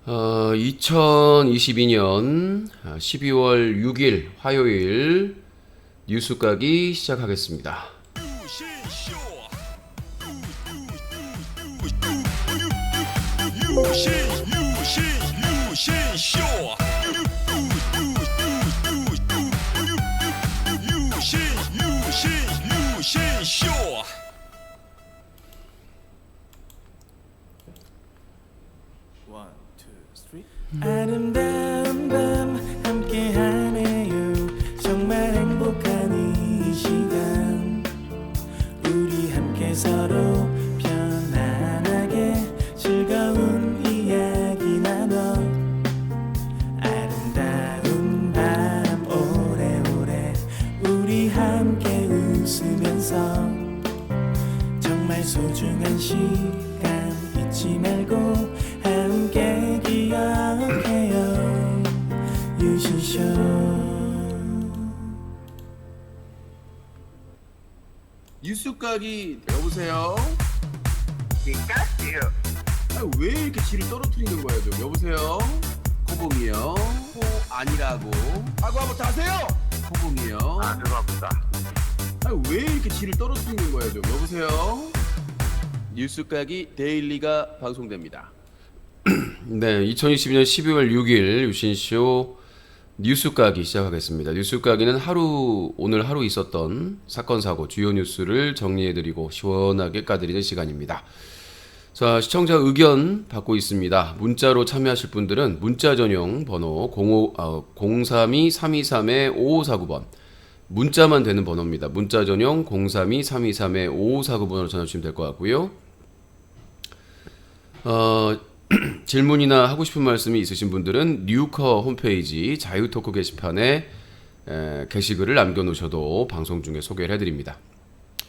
2022년 12월 6일 화요일 뉴스 까기 시작하겠습니다. 아름다운 밤 함께하네요. 정말 행복한 이 시간 우리 함께 서로 편안하게 즐거운 이야기 나눠 아름다운 밤 오래오래 우리 함께 웃으면서 정말 소중한 시간 잊지 말고 함께 기억해요. 유신쇼. 뉴스 까기 여보세요? 피카츄. 왜 이렇게 질을 떨어뜨리는 거예요? 좀 여보세요? 코봉이요? 코 아니라고 하고 한번 다세요. 코봉이요? 죄송합니다. 왜 이렇게 질을 떨어뜨리는 거예요? 좀 여보세요? 뉴스 까기 데일리가 방송됩니다. 네, 2022년 12월 6일 유신쇼 뉴스 까기 시작하겠습니다. 뉴스 까기는 오늘 하루 있었던 사건 사고 주요 뉴스를 정리해드리고 시원하게 까드리는 시간입니다. 자, 시청자 의견 받고 있습니다. 문자로 참여하실 분들은 문자 전용 번호 032-323-5549번 문자만 되는 번호입니다. 문자 전용 032-323-5549번으로 전화 주시면 될 것 같고요. 질문이나 하고 싶은 말씀이 있으신 분들은 뉴커 홈페이지 자유토크 게시판에 게시글을 남겨놓으셔도 방송 중에 소개를 해드립니다.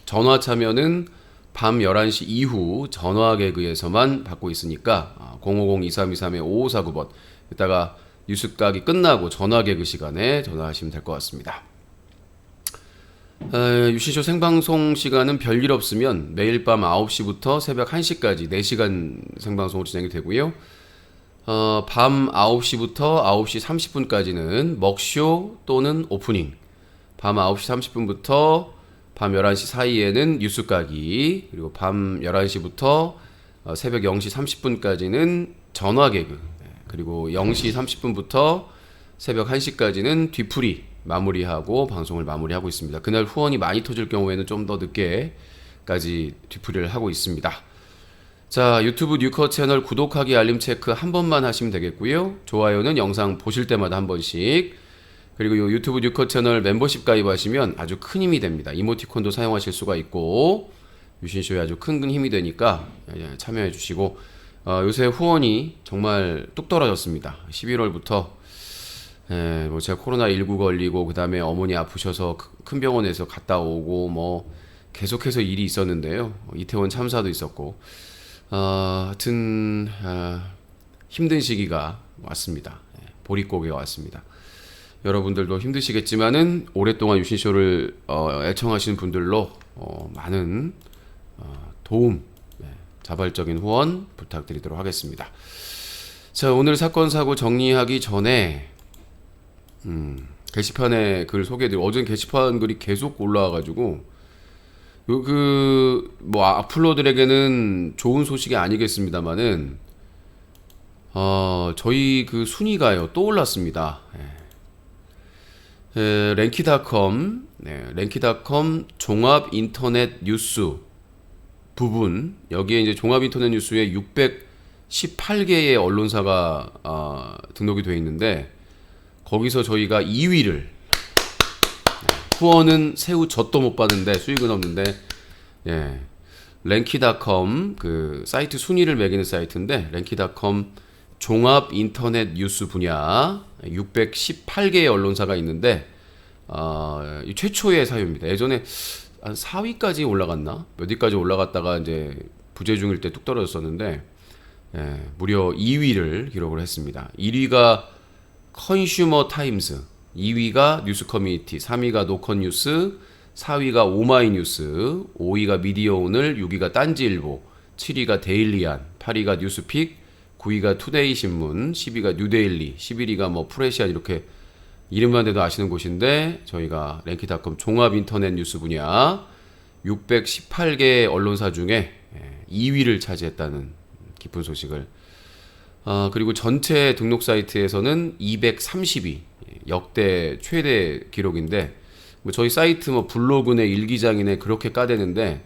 전화 참여는 밤 11시 이후 전화 개그에서만 받고 있으니까 050-2323-5549번 이따가 뉴스 까기 끝나고 전화 개그 시간에 전화하시면 될 것 같습니다. 유신쇼 생방송 시간은 별일 없으면 매일 밤 9시부터 새벽 1시까지 4시간 생방송으로 진행이 되고요. 밤 9시부터 9시 30분까지는 먹쇼 또는 오프닝, 밤 9시 30분부터 밤 11시 사이에는 뉴스 까기, 그리고 밤 11시부터 새벽 0시 30분까지는 전화 개그, 그리고 0시 30분부터 새벽 1시까지는 뒤풀이 마무리하고 방송을 마무리하고 있습니다. 그날 후원이 많이 터질 경우에는 좀 더 늦게까지 뒤풀이를 하고 있습니다. 자, 유튜브 뉴커 채널 구독하기 알림 체크 한 번만 하시면 되겠고요. 좋아요는 영상 보실 때마다 한 번씩. 그리고 이 유튜브 뉴커 채널 멤버십 가입하시면 아주 큰 힘이 됩니다. 이모티콘도 사용하실 수가 있고 유신쇼에 아주 큰 힘이 되니까 참여해 주시고 요새 후원이 정말 뚝 떨어졌습니다. 11월부터 뭐 제가 코로나19 걸리고 그 다음에 어머니 아프셔서 큰 병원에서 갔다 오고 뭐 계속해서 일이 있었는데요. 이태원 참사도 있었고 하여튼 힘든 시기가 왔습니다. 보릿고개가 왔습니다. 여러분들도 힘드시겠지만은 오랫동안 유신쇼를 애청하시는 분들로 많은 도움, 자발적인 후원 부탁드리도록 하겠습니다. 자, 오늘 사건 사고 정리하기 전에 게시판에 글 소개해드리고 어제는 게시판 글이 계속 올라와가지고 뭐 악플러들에게는 좋은 소식이 아니겠습니다만은 저희 그 순위가요 또 올랐습니다. 랭키닷컴 종합 인터넷 뉴스 부분 여기에 이제 종합 인터넷 뉴스에 618개의 언론사가 등록이 되어 있는데 거기서 저희가 2위를 후원은 새우 젖도 못 받는데 수익은 없는데 랭키닷컴 그 사이트 순위를 매기는 사이트인데 랭키닷컴 종합 인터넷 뉴스 분야 618개의 언론사가 있는데 최초의 사유입니다. 예전에 한 4위까지 올라갔나? 몇 위까지 올라갔다가 이제 부재중일 때 뚝 떨어졌었는데 무려 2위를 기록을 했습니다. 1위가 컨슈머 타임스, 2위가 뉴스 커뮤니티, 3위가 노컷 뉴스, 4위가 오마이뉴스, 5위가 미디어 오늘, 6위가 딴지일보, 7위가 데일리안, 8위가 뉴스픽, 9위가 투데이 신문, 10위가 뉴데일리, 11위가 뭐 프레시안 이렇게 이름만 대도 아시는 곳인데 저희가 랭키닷컴 종합 인터넷 뉴스 분야 618개 언론사 중에 2위를 차지했다는 기쁜 소식을 그리고 전체 등록 사이트에서는 230위 역대 최대 기록인데 뭐 저희 사이트 뭐 블로그네 일기장이네 그렇게 까대는데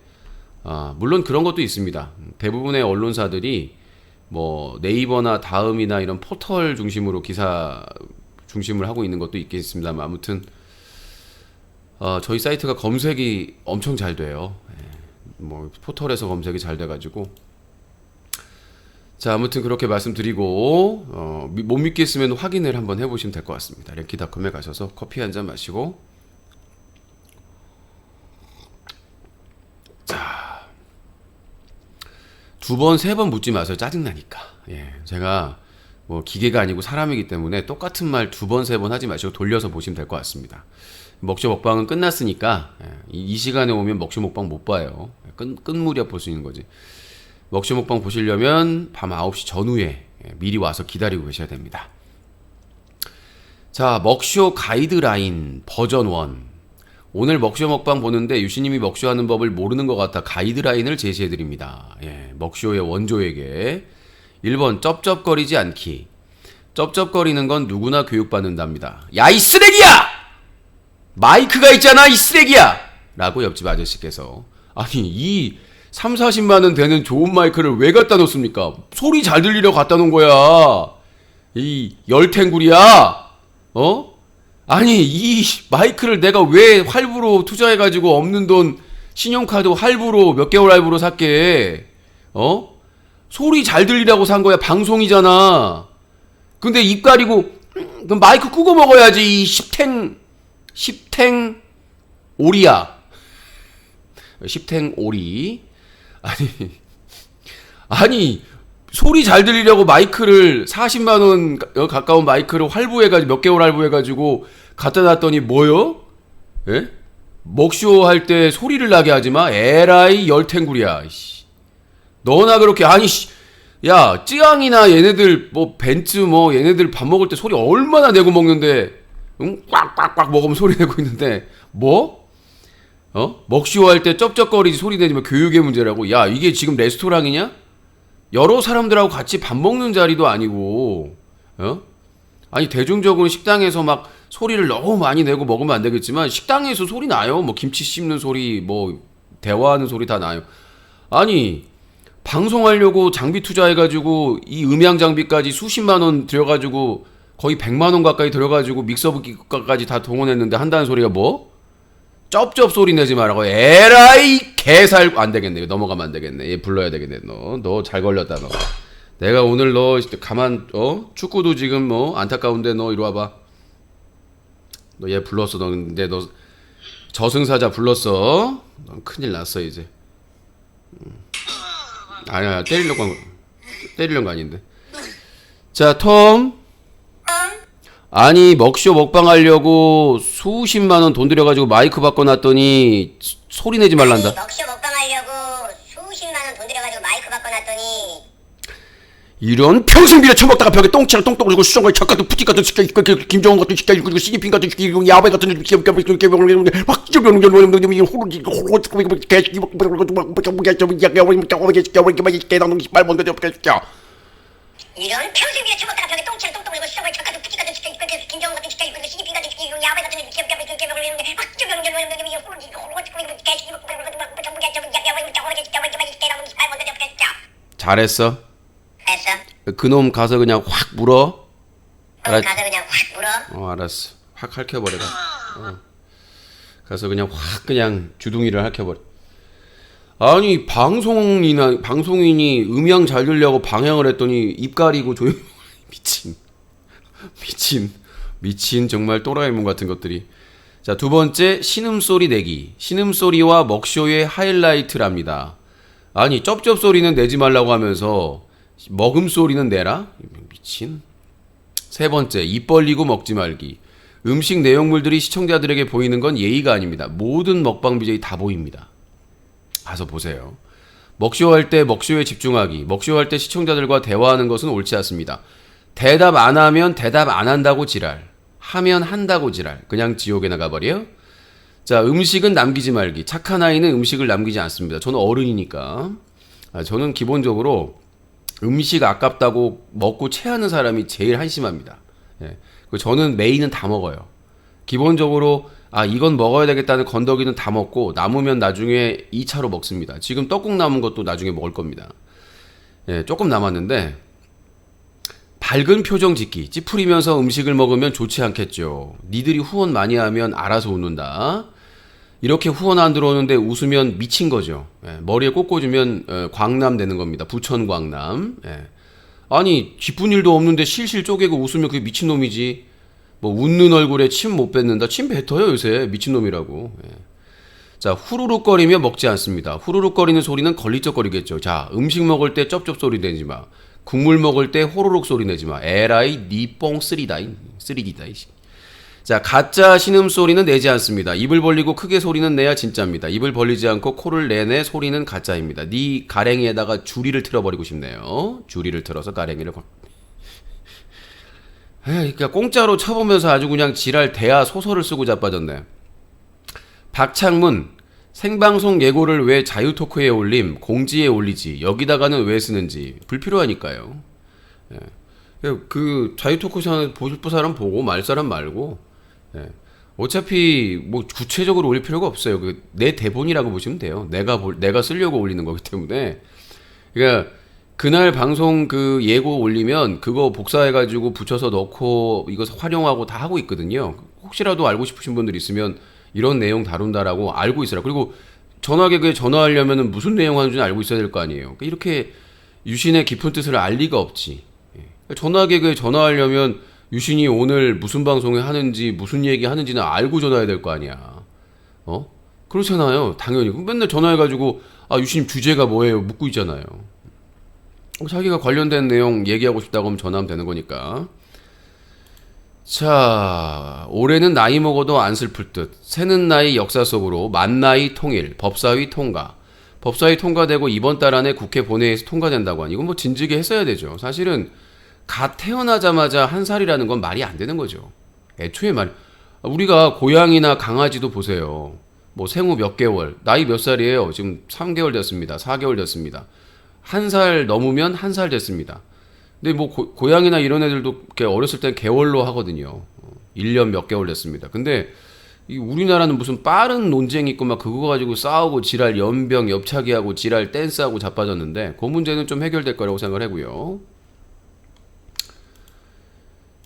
물론 그런 것도 있습니다. 대부분의 언론사들이 뭐 네이버나 다음이나 이런 포털 중심으로 기사 중심을 하고 있는 것도 있겠습니다만 아무튼 저희 사이트가 검색이 엄청 잘 돼요. 뭐 포털에서 검색이 잘 돼가지고 자 아무튼 그렇게 말씀드리고 못 믿겠으면 확인을 한번 해보시면 될 것 같습니다. 랭키닷컴에 가셔서 커피 한 잔 마시고 자 2번, 3번 묻지 마세요. 짜증나니까. 제가 뭐 기계가 아니고 사람이기 때문에 똑같은 말 2번, 3번 하지 마시고 돌려서 보시면 될 것 같습니다. 먹쇼 먹방은 끝났으니까 이 시간에 오면 먹쇼 먹방 못 봐요. 끝 무렵 볼 수 있는 거지. 먹쇼 먹방 보시려면 밤 9시 전후에 미리 와서 기다리고 계셔야 됩니다. 자, 먹쇼 가이드라인 버전 1. 오늘 먹쇼 먹방 보는데 유시님이 먹쇼 하는 법을 모르는 것 같아 가이드라인을 제시해드립니다. 먹쇼의 원조에게 1번 쩝쩝거리지 않기. 쩝쩝거리는 건 누구나 교육받는답니다. 야 이 쓰레기야! 마이크가 있잖아 이 쓰레기야! 라고 옆집 아저씨께서 아니 이 3, 40만원 되는 좋은 마이크를 왜 갖다 놓습니까? 소리 잘 들리려고 갖다 놓은 거야. 이 열탱구리야. 아니 이 마이크를 내가 왜 할부로 투자해가지고 없는 돈 신용카드 할부로 몇 개월 할부로 샀게. 소리 잘 들리라고 산 거야. 방송이잖아. 근데 입 가리고 그럼 마이크 끄고 먹어야지. 이 십탱 오리야. 십탱 오리. 아니 소리 잘 들리려고 마이크를 40만원 가까운 마이크를 할부해가지고 몇 개월 할부해가지고 갖다 놨더니 뭐요? 예? 먹쇼 할 때 소리를 나게 하지마. 에라이 열탱구리야. 너나 그렇게 아니 야 찌앙이나 얘네들 뭐 벤츠 뭐 얘네들 밥 먹을 때 소리 얼마나 내고 먹는데 꽉꽉꽉 먹으면 소리 내고 있는데 뭐? 먹쇼 할 때 쩝쩝거리지 소리 내지만 교육의 문제라고. 야 이게 지금 레스토랑이냐? 여러 사람들하고 같이 밥 먹는 자리도 아니고 아니 대중적으로 식당에서 막 소리를 너무 많이 내고 먹으면 안 되겠지만 식당에서 소리 나요. 뭐 김치 씹는 소리 뭐 대화하는 소리 다 나요. 아니 방송하려고 장비 투자해가지고 이 음향 장비까지 수십만원 들여가지고 거의 100만원 가까이 들여가지고 믹서기까지 다 동원했는데 한다는 소리가 뭐? 쩝쩝 소리 내지 말라고. 에라이 개살. 안 되겠네. 넘어가면 안 되겠네. 얘 불러야 되겠네. 너 잘 걸렸다 너. 내가 오늘 너 가만 축구도 지금 뭐 안타까운데 너 이리 와봐. 너 얘 불렀어. 너 근데 너 저승사자 불렀어. 넌 큰일 났어 이제. 아니야 때리려고 아닌데. 자 톰. 아니 먹쇼 먹방 하려고 수십만원 돈 들여가지고 마이크 바꿔놨더니 소리 내지 말란다. 아니 먹쇼 먹방 하려고 수십만원 돈 들여가지고 마이크 바꿔놨더니 이런 평생 비려 처먹다가 벽에 똥치랑 똥똥 그리고 수정 같은 척 같은 푸티 같은 시켜 김정은 같은 시켜 그리고 시진핑 같은 시켜 야베 같은 이런 평생 비려 처먹다가 벽에 똥치랑 똥똥 그리고 수정 같은 척 같은 푸티 같은 시켜 김정은 같은 시켜 그리고 시진핑 같은 시켜 야베 같은 잘했어. 됐어? 그놈 가서 그냥 확 물어. 가서 그냥 확 물어? 알았어. 확 핥혀버려라. 가서 그냥 확 그냥 주둥이를 핥혀버려. 아니 방송인이 음향 잘 들려고 방향을 했더니 입 가리고 조용히 미친 정말 또라이몬 같은 것들이. 자, 두 번째 신음소리 내기. 신음소리와 먹쇼의 하이라이트랍니다. 아니 쩝쩝 소리는 내지 말라고 하면서 먹음 소리는 내라? 미친. 세 번째 입 벌리고 먹지 말기. 음식 내용물들이 시청자들에게 보이는 건 예의가 아닙니다. 모든 먹방 BJ 다 보입니다. 가서 보세요. 먹쇼 할 때 먹쇼에 집중하기, 먹쇼 할 때 시청자들과 대화하는 것은 옳지 않습니다. 대답 안 하면 대답 안 한다고 지랄, 하면 한다고 지랄, 그냥 지옥에 나가버려. 자, 음식은 남기지 말기. 착한 아이는 음식을 남기지 않습니다. 저는 어른이니까. 저는 기본적으로 음식 아깝다고 먹고 체하는 사람이 제일 한심합니다. 예. 저는 메인은 다 먹어요. 기본적으로 이건 먹어야 되겠다는 건더기는 다 먹고 남으면 나중에 2차로 먹습니다. 지금 떡국 남은 것도 나중에 먹을 겁니다. 예, 조금 남았는데 밝은 표정 짓기. 찌푸리면서 음식을 먹으면 좋지 않겠죠. 니들이 후원 많이 하면 알아서 웃는다. 이렇게 후원 안 들어오는데 웃으면 미친 거죠. 예, 머리에 꽂아주면 광남 되는 겁니다. 부천 광남. 예. 아니 기쁜 일도 없는데 실실 쪼개고 웃으면 그게 미친놈이지. 뭐 웃는 얼굴에 침 못 뱉는다. 침 뱉어요 요새. 미친놈이라고. 예. 자, 후루룩거리며 먹지 않습니다. 후루룩거리는 소리는 걸리적거리겠죠. 자, 음식 먹을 때 쩝쩝 소리 내지 마. 국물 먹을 때 호로록 소리 내지 마. 에라이 니뽕 쓰리다이. 쓰리기다이. 자, 가짜 신음소리는 내지 않습니다. 입을 벌리고 크게 소리는 내야 진짜입니다. 입을 벌리지 않고 코를 내내 소리는 가짜입니다. 네 가랭이에다가 주리를 틀어버리고 싶네요. 주리를 틀어서 가랭이를 그러니까 공짜로 쳐보면서 아주 그냥 지랄 대하 소설을 쓰고 자빠졌네. 박창문, 생방송 예고를 왜 자유토크에 올림, 공지에 올리지, 여기다가는 왜 쓰는지 불필요하니까요. 예. 그 자유토크 보실 사람 보고 말 사람 말고. 예. 어차피 뭐 구체적으로 올릴 필요가 없어요. 내 대본이라고 보시면 돼요. 내가 쓰려고 올리는 거기 때문에. 그러니까 그날 방송 그 예고 올리면 그거 복사해가지고 붙여서 넣고 이거 활용하고 다 하고 있거든요. 혹시라도 알고 싶으신 분들 있으면 이런 내용 다룬다라고 알고 있으라. 그리고 전화객에 전화하려면 무슨 내용 하는지는 알고 있어야 될 거 아니에요. 그러니까 이렇게 유신의 깊은 뜻을 알 리가 없지. 전화객에 전화하려면 유신이 오늘 무슨 방송에 하는지 무슨 얘기 하는지는 알고 전화해야 될 거 아니야. 그렇잖아요. 당연히. 맨날 전화해가지고 유신님 주제가 뭐예요? 묻고 있잖아요. 자기가 관련된 내용 얘기하고 싶다고 하면 전화하면 되는 거니까. 자, 올해는 나이 먹어도 안 슬플 듯. 새는 나이 역사 속으로 만나이 통일, 법사위 통과. 법사위 통과되고 이번 달 안에 국회 본회의에서 통과된다고 하니 이건 뭐 진즉에 했어야 되죠. 사실은 갓 태어나자마자 한 살이라는 건 말이 안 되는 거죠. 애초에 우리가 고양이나 강아지도 보세요. 뭐 생후 몇 개월, 나이 몇 살이에요? 지금 3개월 됐습니다. 4개월 됐습니다. 한 살 넘으면 한 살 됐습니다. 근데 뭐 고양이나 이런 애들도 이렇게 어렸을 땐 개월로 하거든요. 1년 몇 개월 됐습니다. 근데 이 우리나라는 무슨 빠른 논쟁이 있고 막 그거 가지고 싸우고 지랄 연병 옆차기하고 지랄 댄스하고 자빠졌는데 그 문제는 좀 해결될 거라고 생각을 하고요.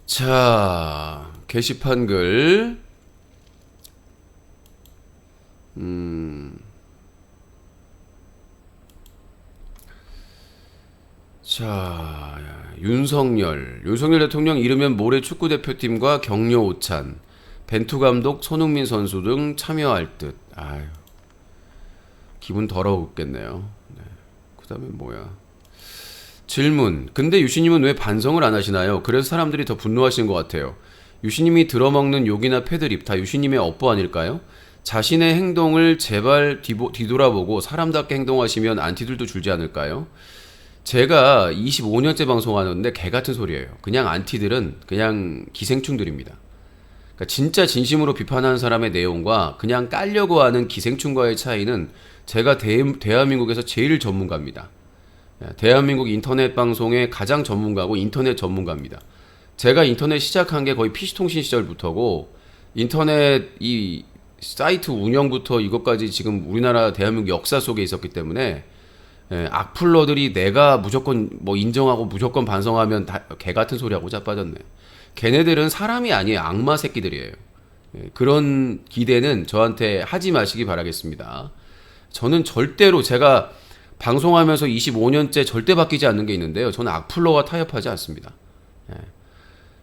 자, 게시판 글. 자, 윤석열 대통령 이르면 모레 축구대표팀과 격려 오찬, 벤투 감독, 손흥민 선수 등 참여할 듯. 아유, 기분 더러웠겠네요. 네. 그 다음에 뭐야? 질문. 근데 유시님은 왜 반성을 안 하시나요? 그래서 사람들이 더 분노하시는 것 같아요. 유시님이 들어먹는 욕이나 패드립 다 유시님의 업보 아닐까요? 자신의 행동을 제발 뒤돌아보고 사람답게 행동하시면 안티들도 줄지 않을까요? 제가 25년째 방송하는데 개같은 소리예요. 그냥 안티들은 그냥 기생충들입니다. 그러니까 진짜 진심으로 비판하는 사람의 내용과 그냥 깔려고 하는 기생충과의 차이는 제가 대한민국에서 제일 전문가입니다. 대한민국 인터넷 방송의 가장 전문가고 인터넷 전문가입니다. 제가 인터넷 시작한 게 거의 PC통신 시절부터고 인터넷 이 사이트 운영부터 이것까지 지금 우리나라 대한민국 역사 속에 있었기 때문에 악플러들이 내가 무조건 뭐 인정하고 무조건 반성하면 다 개같은 소리하고 자빠졌네. 걔네들은 사람이 아니에요. 악마 새끼들이에요. 그런 기대는 저한테 하지 마시기 바라겠습니다. 저는 절대로 제가 방송하면서 25년째 절대 바뀌지 않는 게 있는데요. 저는 악플러와 타협하지 않습니다.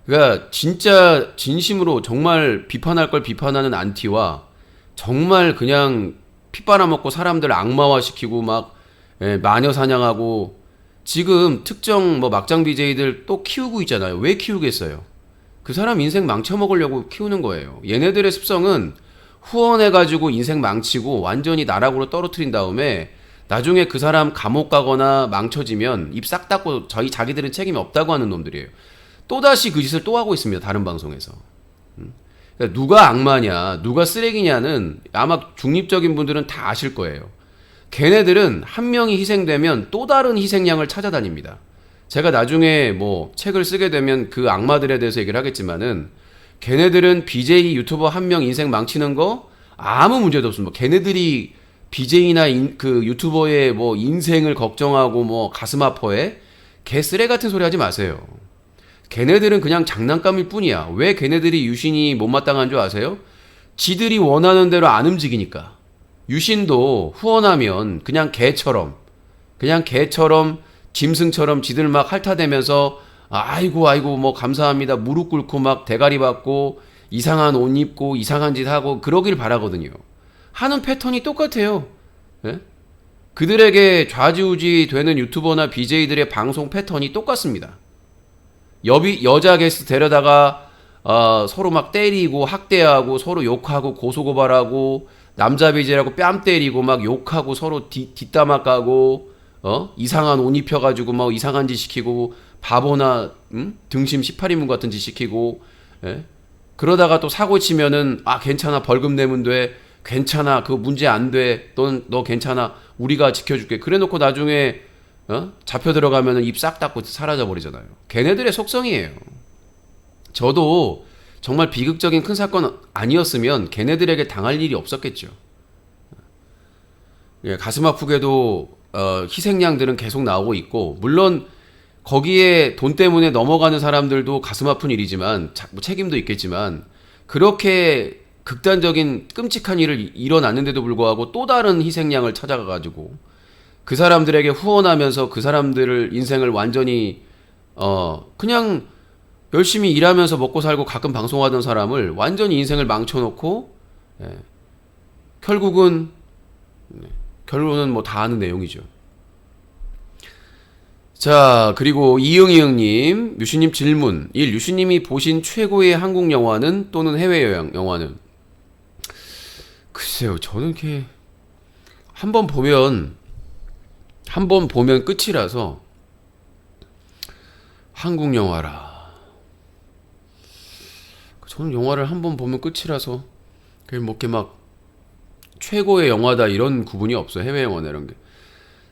그러니까 진짜 진심으로 정말 비판할 걸 비판하는 안티와 정말 그냥 피 빨아먹고 사람들 악마화시키고 막 마녀 사냥하고 지금 특정 뭐 막장 BJ들 또 키우고 있잖아요. 왜 키우겠어요? 그 사람 인생 망쳐먹으려고 키우는 거예요. 얘네들의 습성은 후원해가지고 인생 망치고 완전히 나락으로 떨어뜨린 다음에 나중에 그 사람 감옥 가거나 망쳐지면 입 싹 닫고 자기들은 책임이 없다고 하는 놈들이에요. 또다시 그 짓을 또 하고 있습니다. 다른 방송에서. 그러니까 누가 악마냐, 누가 쓰레기냐는 아마 중립적인 분들은 다 아실 거예요. 걔네들은 한 명이 희생되면 또 다른 희생양을 찾아다닙니다. 제가 나중에 뭐 책을 쓰게 되면 그 악마들에 대해서 얘기를 하겠지만은 걔네들은 BJ 유튜버 한 명 인생 망치는 거 아무 문제도 없습니다. 걔네들이 BJ나 그 유튜버의 뭐 인생을 걱정하고 뭐 가슴 아파해? 개 쓰레 같은 소리 하지 마세요. 걔네들은 그냥 장난감일 뿐이야. 왜 걔네들이 유신이 못마땅한 줄 아세요? 지들이 원하는 대로 안 움직이니까. 유신도 후원하면 그냥 개처럼 짐승처럼 지들 막 핥아대면서 아이고 뭐 감사합니다 무릎 꿇고 막 대가리 받고 이상한 옷 입고 이상한 짓 하고 그러길 바라거든요. 하는 패턴이 똑같아요. 예? 그들에게 좌지우지 되는 유튜버나 BJ들의 방송 패턴이 똑같습니다. 여자 게스트 데려다가 서로 막 때리고 학대하고 서로 욕하고 고소고발하고 남자 BJ라고 뺨 때리고 막 욕하고 서로 뒷담화 까고 이상한 옷 입혀가지고 막 이상한 짓 시키고 바보나 등심 18인분 같은 짓 시키고 예? 그러다가 또 사고 치면은 괜찮아 벌금 내면 돼 괜찮아 그거 문제 안 돼 너 괜찮아 우리가 지켜줄게 그래놓고 나중에 잡혀 들어가면은 입 싹 닫고 사라져 버리잖아요. 걔네들의 속성이에요. 저도 정말 비극적인 큰 사건 아니었으면 걔네들에게 당할 일이 없었겠죠. 예, 가슴 아프게도 희생양들은 계속 나오고 있고 물론 거기에 돈 때문에 넘어가는 사람들도 가슴 아픈 일이지만 책임도 있겠지만 그렇게 극단적인 끔찍한 일을 일어났는데도 불구하고 또 다른 희생양을 찾아가가지고 그 사람들에게 후원하면서 그 사람들을 인생을 완전히 그냥 열심히 일하면서 먹고 살고 가끔 방송하던 사람을 완전히 인생을 망쳐놓고 결국은 결론은 뭐 다 아는 내용이죠. 자 그리고 이응이응님 유시님 질문 1. 유시님이 보신 최고의 한국 영화는 또는 해외여행 영화는 글쎄요 저는 이렇게 한 번 보면 끝이라서 한국 영화라 저는 영화를 한 번 보면 끝이라서 그게 뭐 이렇게 막 최고의 영화다 이런 구분이 없어요. 해외 영화나 이런 게.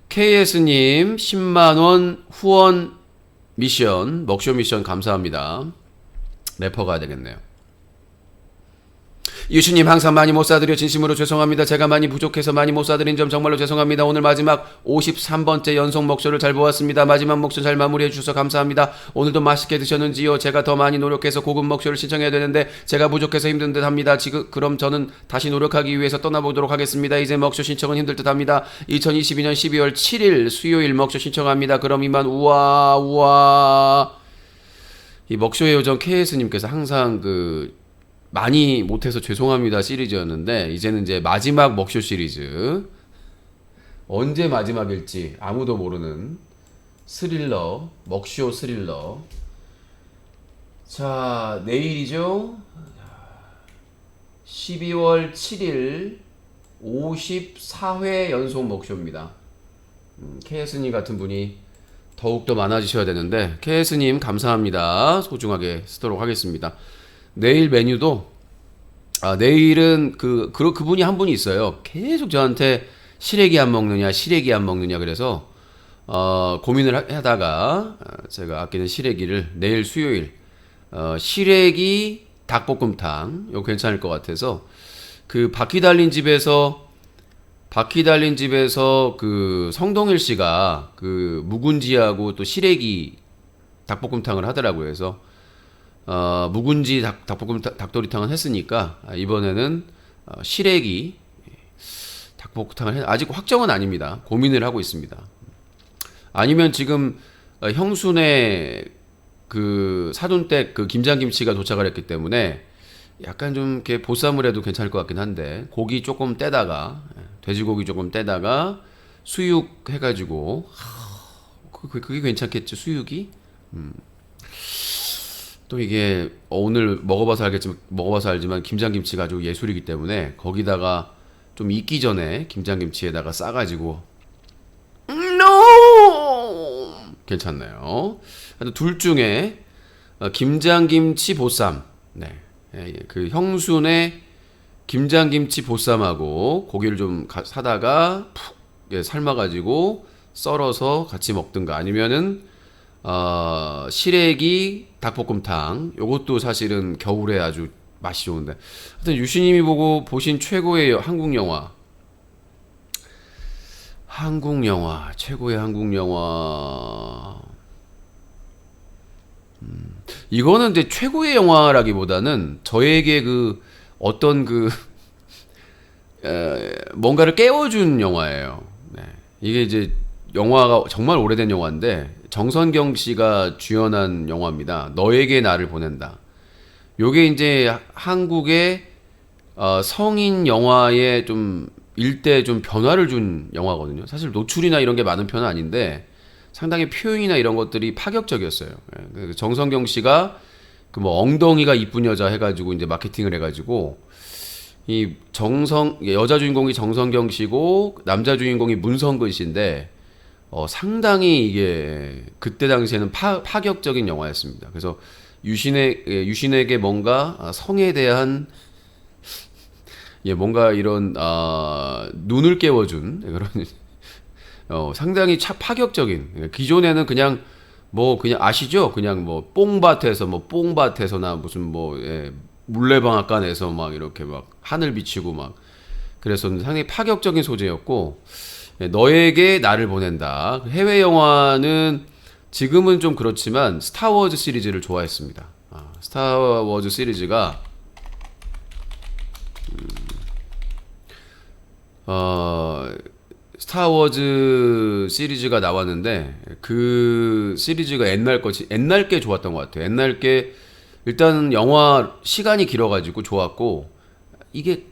KS님 10만원 후원 미션 먹쇼 미션 감사합니다. 래퍼 가야 되겠네요. 유슈님 항상 많이 못 사드려 진심으로 죄송합니다. 제가 많이 부족해서 많이 못 사드린 점 정말로 죄송합니다. 오늘 마지막 53번째 연속 먹쇼를 잘 보았습니다. 마지막 먹쇼 잘 마무리해 주셔서 감사합니다. 오늘도 맛있게 드셨는지요? 제가 더 많이 노력해서 고급 먹쇼를 신청해야 되는데 제가 부족해서 힘든 듯 합니다. 그럼 저는 다시 노력하기 위해서 떠나보도록 하겠습니다. 이제 먹쇼 신청은 힘들 듯 합니다. 2022년 12월 7일 수요일 먹쇼 신청합니다. 그럼 이만 우와 이 먹쇼의 요정 KS님께서 항상 많이 못해서 죄송합니다 시리즈였는데 이제는 이제 마지막 먹쇼 시리즈 언제 마지막일지 아무도 모르는 스릴러 먹쇼 스릴러 자 내일이죠 12월 7일 54회 연속 먹쇼입니다. KS님 같은 분이 더욱더 많아지셔야 되는데 KS님 감사합니다. 소중하게 쓰도록 하겠습니다. 내일 메뉴도 내일은 그분이 한 분이 있어요. 계속 저한테 시래기 안 먹느냐 그래서 고민을 하다가 제가 아끼는 시래기를 내일 수요일 시래기 닭볶음탕 이거 괜찮을 것 같아서 그 바퀴 달린 집에서 그 성동일 씨가 그 묵은지하고 또 시래기 닭볶음탕을 하더라고요. 그래서 묵은지 닭도리탕은 했으니까 이번에는 시래기 닭볶음탕을 아직 확정은 아닙니다. 고민을 하고 있습니다. 아니면 지금 형순의 그 사돈댁 그 김장김치가 도착을 했기 때문에 약간 좀 이렇게 보쌈을 해도 괜찮을 것 같긴 한데 고기 조금 떼다가 돼지고기 조금 떼다가 수육 해가지고 그게 괜찮겠죠 수육이. 또 이게 오늘 먹어봐서 알지만 김장김치가 아주 예술이기 때문에 거기다가 좀 익기 전에 김장김치에다가 싸가지고 괜찮네요. 하여튼 둘 중에 김장김치 보쌈. 네. 그 형순의 김장김치 보쌈하고 고기를 좀 사다가 푹 삶아가지고 썰어서 같이 먹든가 아니면은 시래기 닭볶음탕. 요것도 사실은 겨울에 아주 맛이 좋은데. 하여튼 유시님이 보고 보신 최고의 한국 영화. 최고의 한국 영화. 이거는 이제 최고의 영화라기보다는 저에게 그 어떤 그 뭔가를 깨워준 영화예요. 네. 이게 이제 영화가 정말 오래된 영화인데 정선경 씨가 주연한 영화입니다. 너에게 나를 보낸다. 요게 이제 한국의 성인 영화에 좀 일대 좀 변화를 준 영화거든요. 사실 노출이나 이런 게 많은 편은 아닌데 상당히 표현이나 이런 것들이 파격적이었어요. 예. 정성경 씨가 그 뭐 엉덩이가 이쁜 여자 해가지고 이제 마케팅을 해가지고 이 여자 주인공이 정성경 씨고 남자 주인공이 문성근 씨인데 상당히 이게 그때 당시에는 파격적인 영화였습니다. 그래서 유신에게 뭔가 성에 대한 뭔가 이런 눈을 깨워준 그런 상당히 파격적인 기존에는 그냥 아시죠? 그냥 뽕밭에서나 무슨 물레방앗간에서 막 이렇게 막 하늘 비치고 막 그래서 상당히 파격적인 소재였고 너에게 나를 보낸다. 해외 영화는 지금은 좀 그렇지만 스타워즈 시리즈를 좋아했습니다. 스타워즈 시리즈가 스타워즈 시리즈가 나왔는데 그 시리즈가 옛날 게 좋았던 것 같아요. 옛날 게 일단 영화 시간이 길어가지고 좋았고 이게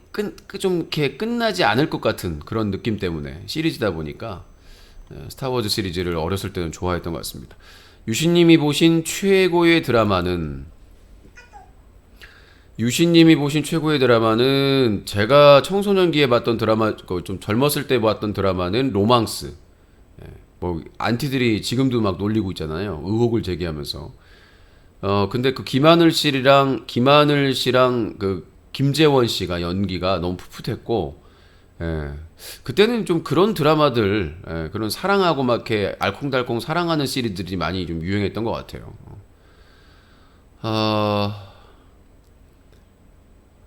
좀 이렇게 끝나지 않을 것 같은 그런 느낌 때문에 시리즈다 보니까 스타워즈 시리즈를 어렸을 때는 좋아했던 것 같습니다. 유신님이 보신 최고의 드라마는 제가 청소년기에 봤던 드라마, 좀 젊었을 때 봤던 드라마는 로망스. 뭐 안티들이 지금도 막 놀리고 있잖아요. 의혹을 제기하면서. 근데 그 김하늘 씨랑 그 김재원 씨가 연기가 너무 풋풋했고, 그때는 좀 그런 드라마들, 그런 사랑하고 막 이렇게 알콩달콩 사랑하는 시리즈들이 많이 좀 유행했던 것 같아요.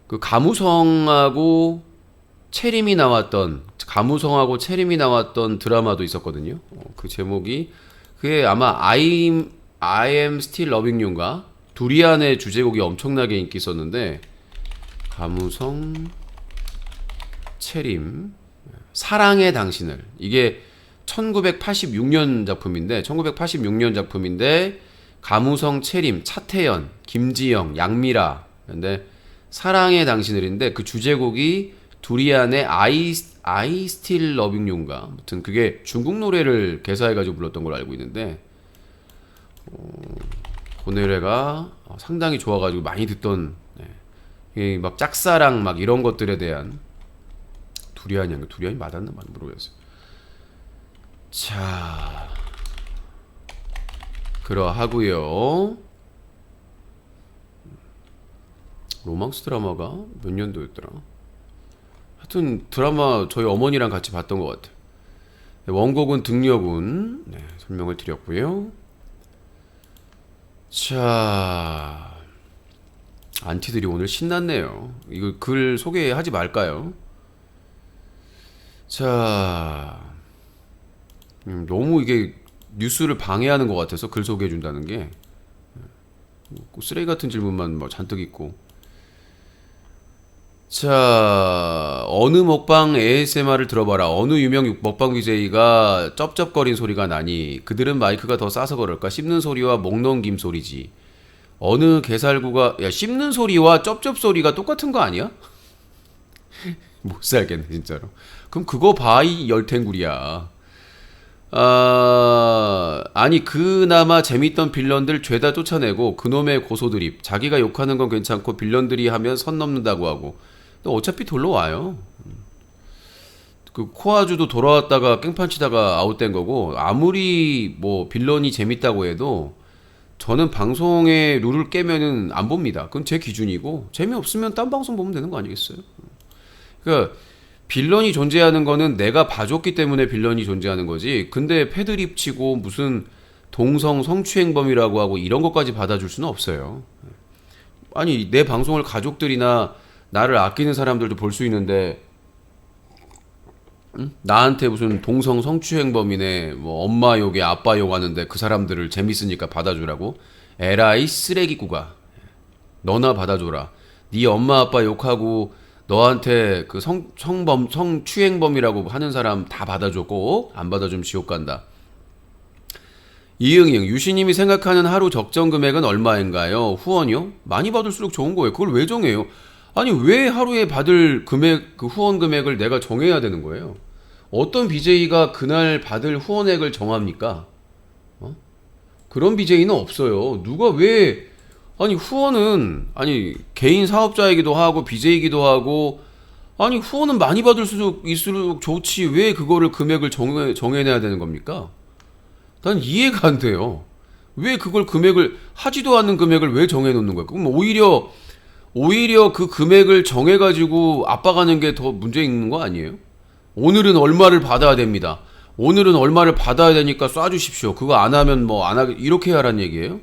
그 가무성하고 채림이 나왔던 드라마도 있었거든요. 그 제목이 그게 아마 I am still loving you인가? 두리안의 주제곡이 엄청나게 인기 있었는데 가무성 채림 사랑의 당신을 이게 1986년 작품인데 가무성 채림 차태현 김지영 양미라 근데 사랑의 당신을인데 그 주제곡이 두리안의 I Still Loving You인가 아무튼 그게 중국 노래를 개사해가지고 불렀던 걸로 알고 있는데 그 노래가 상당히 좋아가지고 많이 듣던 막 짝사랑 막 이런 것들에 대한 두리안이 맞았나 모르겠어요. 자 그러하고요. 로망스 드라마가 몇 년도였더라? 하여튼 드라마 저희 어머니랑 같이 봤던 것 같아요. 원곡은 등려군 설명을 드렸고요. 자 안티들이 오늘 신났네요. 이거 글 소개하지 말까요? 자 너무 이게 뉴스를 방해하는 것 같아서 글 소개해준다는 게 쓰레기 같은 질문만 뭐 잔뜩 있고. 자 어느 먹방 ASMR을 들어봐라. 어느 유명 먹방 BJ가 쩝쩝거린 소리가 나니 그들은 마이크가 더 싸서 그럴까? 씹는 소리와 목 넘김 소리지. 어느 개살구가 씹는 소리와 쩝쩝 소리가 똑같은 거 아니야? 못 살겠네 진짜로. 그럼 그거 봐 이 열탱구리야. 아니 그나마 재밌던 빌런들 죄다 쫓아내고 그놈의 고소드립. 자기가 욕하는 건 괜찮고 빌런들이 하면 선 넘는다고 하고 또 어차피 돌로 와요. 그 코아주도 돌아왔다가 깽판 치다가 아웃된 거고 아무리 뭐 빌런이 재밌다고 해도 저는 방송의 룰을 깨면은 안 봅니다. 그건 제 기준이고 재미없으면 딴 방송 보면 되는 거 아니겠어요? 그러니까 빌런이 존재하는 거는 내가 봐줬기 때문에 빌런이 존재하는 거지. 근데 패드립 치고 무슨 동성 성추행범이라고 하고 이런 것까지 받아줄 수는 없어요. 아니 내 방송을 가족들이나 나를 아끼는 사람들도 볼 수 있는데 응? 나한테 무슨 동성 성추행범이네 뭐 엄마 욕에 아빠 욕하는데 그 사람들을 재밌으니까 받아주라고? 에라이 쓰레기꾸가 너나 받아줘라. 네 엄마 아빠 욕하고 너한테 그 성추행범이라고 하는 사람 다 받아줬고 안 받아주면 지옥 간다. 이응이응 유시님이 생각하는 하루 적정 금액은 얼마인가요? 후원이요? 많이 받을수록 좋은 거예요. 그걸 왜 정해요? 아니 왜 하루에 받을 금액 그 후원 금액을 내가 정해야 되는 거예요? 어떤 BJ가 그날 받을 후원액을 정합니까? 그런 BJ는 없어요. 누가 왜 아니 후원은 아니 개인 사업자이기도 하고 BJ이기도 하고 아니 후원은 많이 받을수록 있을수록 좋지 왜 그거를 금액을 정해내야 되는 겁니까? 난 이해가 안 돼요. 왜 그걸 금액을 하지도 않는 금액을 왜 정해놓는 거야? 그럼 오히려 그 금액을 정해가지고 압박하는 게 더 문제 있는 거 아니에요? 오늘은 얼마를 받아야 됩니다. 오늘은 얼마를 받아야 되니까 쏴주십시오. 그거 안 하면 뭐 안 하게 이렇게 하란 얘기예요?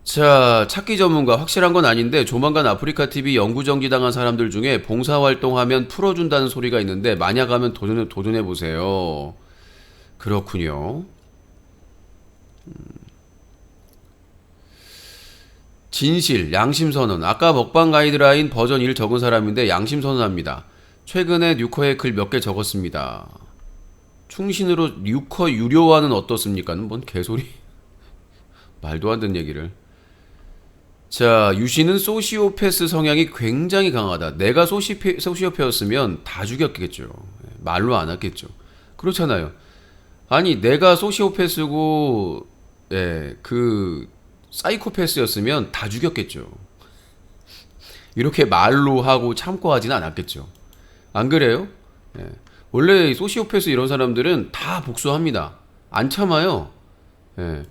자, 찾기 전문가 확실한 건 아닌데 조만간 아프리카 TV 영구 정지당한 사람들 중에 봉사활동하면 풀어준다는 소리가 있는데 만약 하면 도전해 보세요. 그렇군요. 진실, 양심선언. 아까 먹방 가이드라인 버전 1 적은 사람인데 양심선언합니다. 최근에 뉴커에 글 몇 개 적었습니다. 충신으로 뉴커 유료화는 어떻습니까? 뭔 개소리. 말도 안 되는 얘기를. 자, 유씨는 소시오패스 성향이 굉장히 강하다. 내가 소시오패였으면 다 죽였겠죠. 말로 안 했겠죠. 그렇잖아요. 아니 내가 소시오패스고 그 사이코패스였으면 다 죽였겠죠. 이렇게 말로 하고 참고 하지는 않았겠죠. 안 그래요? 원래 소시오패스 이런 사람들은 다 복수합니다. 안 참아요.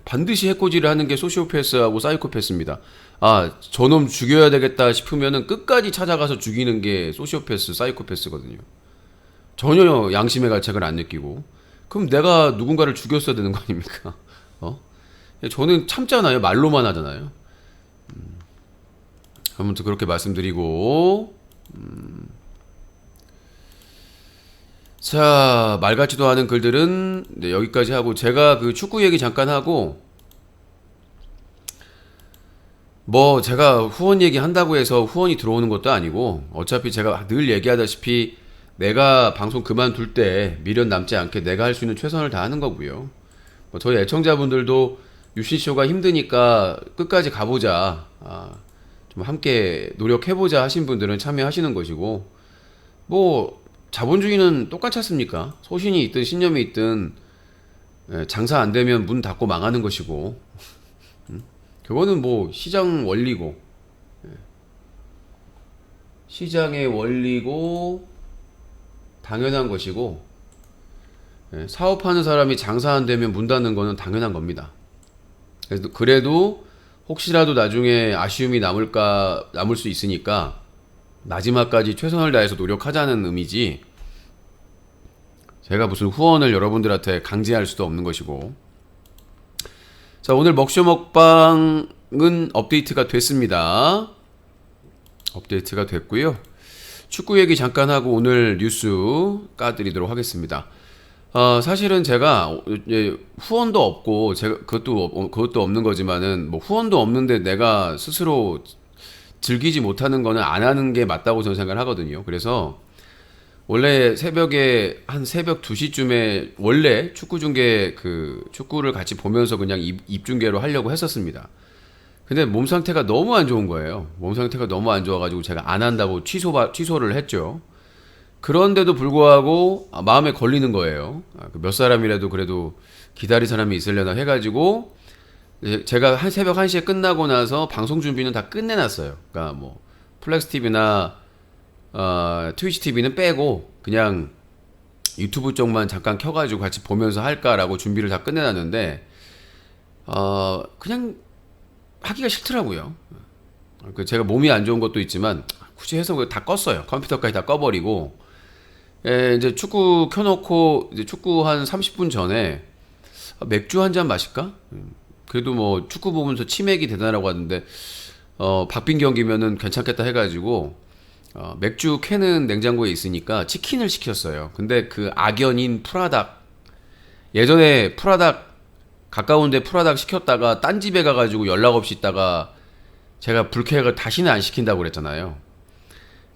반드시 해코지를 하는 게 소시오패스하고 사이코패스입니다. 아, 저놈 죽여야 되겠다 싶으면은 끝까지 찾아가서 죽이는 게 소시오패스, 사이코패스거든요. 전혀 양심의 가책을 안 느끼고. 그럼 내가 누군가를 죽였어야 되는 거 아닙니까? 저는 참잖아요. 말로만 하잖아요. 아무튼 그렇게 말씀드리고 자, 말 같지도 않은 글들은 여기까지 하고 제가 그 축구 얘기 잠깐 하고 뭐 제가 후원 얘기 한다고 해서 후원이 들어오는 것도 아니고 어차피 제가 늘 얘기하다시피 내가 방송 그만둘 때 미련 남지 않게 내가 할 수 있는 최선을 다하는 거고요. 뭐 저희 애청자분들도 유신쇼가 힘드니까 끝까지 가보자, 좀 함께 노력해보자 하신 분들은 참여하시는 것이고, 뭐 자본주의는 똑같지 않습니까? 소신이 있든 신념이 있든 장사 안 되면 문 닫고 망하는 것이고, 그거는 뭐 시장 원리고, 시장의 원리고 당연한 것이고, 사업하는 사람이 장사 안 되면 문 닫는 거는 당연한 겁니다. 그래도 혹시라도 나중에 아쉬움이 남을 수 있으니까 마지막까지 최선을 다해서 노력하자는 의미지, 제가 무슨 후원을 여러분들한테 강제할 수도 없는 것이고. 자, 오늘 먹쇼 먹방은 업데이트가 됐습니다. 업데이트가 됐고요. 축구 얘기 잠깐 하고 오늘 뉴스 까드리도록 하겠습니다. 사실은 제가 후원도 없고 제가 그것도 없는 거지만은 뭐 후원도 없는데 내가 스스로 즐기지 못하는 거는 안 하는 게 맞다고 저는 생각을 하거든요. 그래서 원래 새벽에 한 새벽 2시쯤에 원래 축구 중계 축구를 같이 보면서 그냥 입중계로 하려고 했었습니다. 근데 몸 상태가 너무 안 좋은 거예요. 몸 상태가 너무 안 좋아가지고 제가 안 한다고 취소를 했죠. 그런데도 불구하고 마음에 걸리는 거예요. 몇 사람이라도 그래도 기다릴 사람이 있으려나 해가지고 제가 새벽 1시에 끝나고 나서 방송 준비는 다 끝내놨어요. 그러니까 뭐 플렉스 TV나 트위치 TV는 빼고 그냥 유튜브 쪽만 잠깐 켜가지고 같이 보면서 할까라고 준비를 다 끝내놨는데 그냥 하기가 싫더라고요. 제가 몸이 안 좋은 것도 있지만 굳이 해서 다 껐어요. 컴퓨터까지 다 꺼버리고 이제 축구 켜놓고 이제 축구 한 30분 전에 맥주 한 잔 마실까? 그래도 뭐 축구 보면서 치맥이 대단하고 하는데 박빙 경기면은 괜찮겠다 해가지고 맥주 캔은 냉장고에 있으니까 치킨을 시켰어요. 근데 그 악연인 프라닭, 예전에 프라닭 가까운데 프라닭 시켰다가 딴 집에 가가지고 연락 없이 있다가 제가 불쾌해가 다시는 안 시킨다고 그랬잖아요.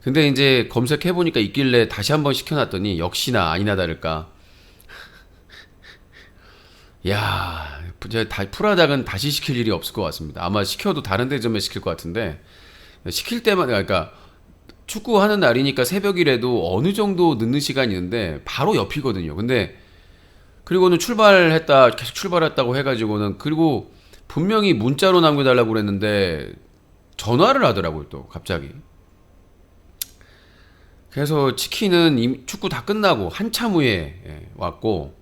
근데 이제 검색해보니까 있길래 다시 한번 시켜놨더니 역시나 아니나 다를까. 야, 프라닭은 다시 시킬 일이 없을 것 같습니다. 아마 시켜도 다른 데점에 시킬 것 같은데 시킬 때마다 그러니까 축구하는 날이니까 새벽이라도 어느 정도 늦는 시간이 있는데 바로 옆이거든요. 근데 그리고는 계속 출발했다고 해가지고는 그리고 분명히 문자로 남겨달라고 그랬는데 전화를 하더라고요 또 갑자기. 그래서 치킨은 축구 다 끝나고 한참 후에 왔고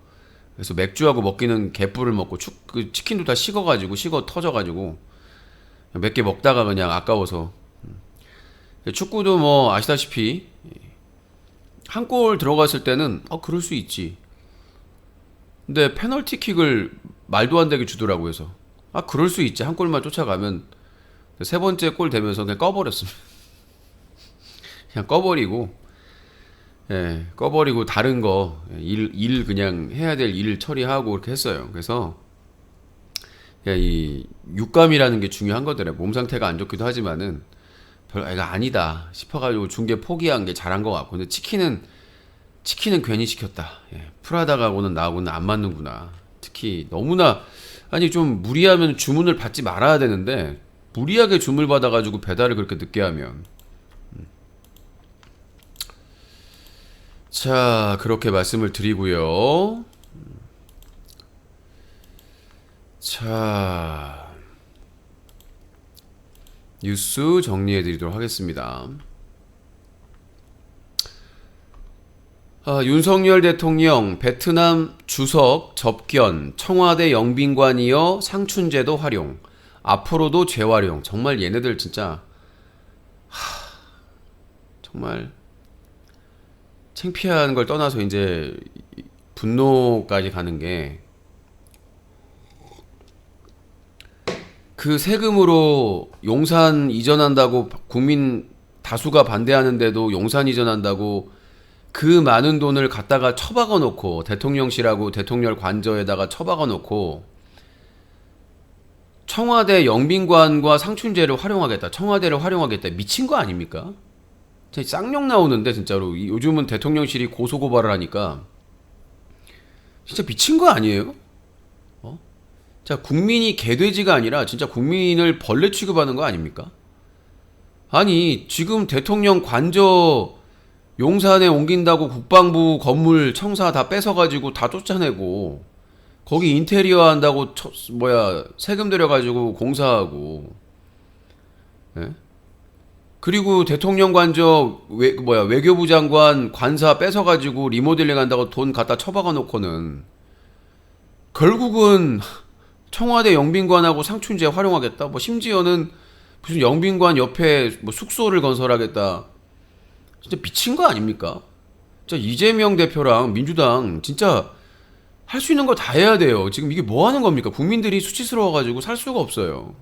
그래서 맥주하고 먹기는 개뿔을 먹고 그 치킨도 다 식어 터져가지고 몇 개 먹다가 그냥 아까워서 축구도 뭐 아시다시피 한 골 들어갔을 때는 그럴 수 있지. 근데 페널티킥을 말도 안 되게 주더라고요. 그래서 그럴 수 있지. 한 골만 쫓아가면 세 번째 골 되면서 그냥 꺼버렸습니다. 그냥 꺼버리고 다른 거 일 그냥 해야 될 일 처리하고 그렇게 했어요. 그래서 이 육감이라는 게 중요한 거더라고요. 몸 상태가 안 좋기도 하지만은 이거 아니다 싶어가지고 중계 포기한 게 잘한 것 같고. 근데 치킨은 괜히 시켰다. 프라다가고는 나하고는 안 맞는구나. 특히 너무나 좀 무리하면 주문을 받지 말아야 되는데 무리하게 주문을 받아가지고 배달을 그렇게 늦게 하면 자, 그렇게 말씀을 드리고요. 자, 뉴스 정리해 드리도록 하겠습니다. 윤석열 대통령 베트남 주석 접견, 청와대 영빈관 이어 상춘제도 활용, 앞으로도 재활용. 정말 얘네들 진짜 정말 창피한 걸 떠나서 이제 분노까지 가는 게, 그 세금으로 용산 이전한다고 국민 다수가 반대하는데도 용산 이전한다고 그 많은 돈을 갖다가 처박아 놓고, 대통령실하고 대통령 관저에다가 처박아 놓고 청와대 영빈관과 상춘제를 활용하겠다, 청와대를 활용하겠다. 미친 거 아닙니까? 진짜 쌍욕 나오는데 진짜로. 요즘은 대통령실이 고소고발을 하니까 진짜 미친 거 아니에요? 자, 국민이 개돼지가 아니라 진짜 국민을 벌레 취급하는 거 아닙니까? 아니, 지금 대통령 관저 용산에 옮긴다고 국방부 건물 청사 다 뺏어가지고 다 쫓아내고, 거기 인테리어 한다고 세금 들여가지고 공사하고, 예? 그리고 대통령 관저 외교부 장관 관사 뺏어가지고 리모델링 한다고 돈 갖다 처박아 놓고는 결국은 청와대 영빈관하고 상춘제 활용하겠다. 심지어는 무슨 영빈관 옆에 숙소를 건설하겠다. 진짜 미친 거 아닙니까? 진짜 이재명 대표랑 민주당 진짜 할 수 있는 거 다 해야 돼요. 지금 이게 뭐 하는 겁니까? 국민들이 수치스러워가지고 살 수가 없어요.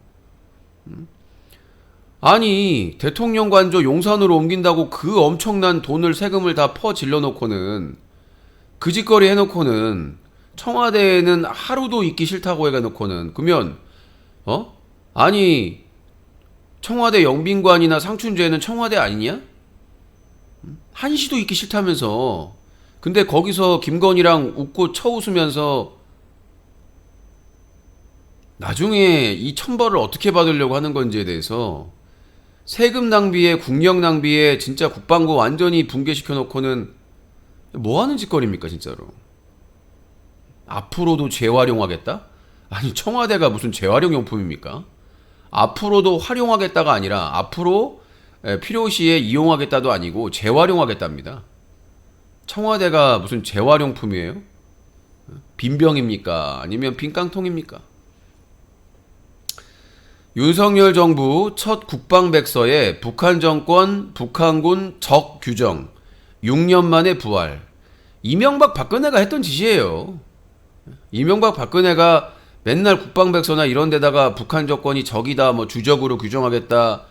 아니, 대통령 관저 용산으로 옮긴다고 그 엄청난 돈을, 세금을 다 퍼질러 놓고는, 그 짓거리 해놓고는, 청와대에는 하루도 있기 싫다고 해놓고는, 그러면 아니, 청와대 영빈관이나 상춘제는 청와대 아니냐? 한시도 있기 싫다면서. 근데 거기서 김건희랑 웃고 쳐웃으면서 나중에 이 천벌을 어떻게 받으려고 하는 건지에 대해서, 세금 낭비에, 국력 낭비에 진짜 국방부 완전히 붕괴시켜 놓고는 뭐 하는 짓거리입니까, 진짜로. 앞으로도 재활용하겠다? 아니, 청와대가 무슨 재활용 용품입니까? 앞으로도 활용하겠다가 아니라 앞으로 필요시에 이용하겠다도 아니고 재활용하겠답니다. 청와대가 무슨 재활용품이에요? 빈병입니까? 아니면 빈깡통입니까? 윤석열 정부 첫 국방백서에 북한 정권, 북한군 적 규정, 6년 만에 부활. 이명박 박근혜가 했던 짓이에요. 이명박 박근혜가 맨날 국방백서나 이런 데다가 북한 정권이 적이다, 뭐 주적으로 규정하겠다.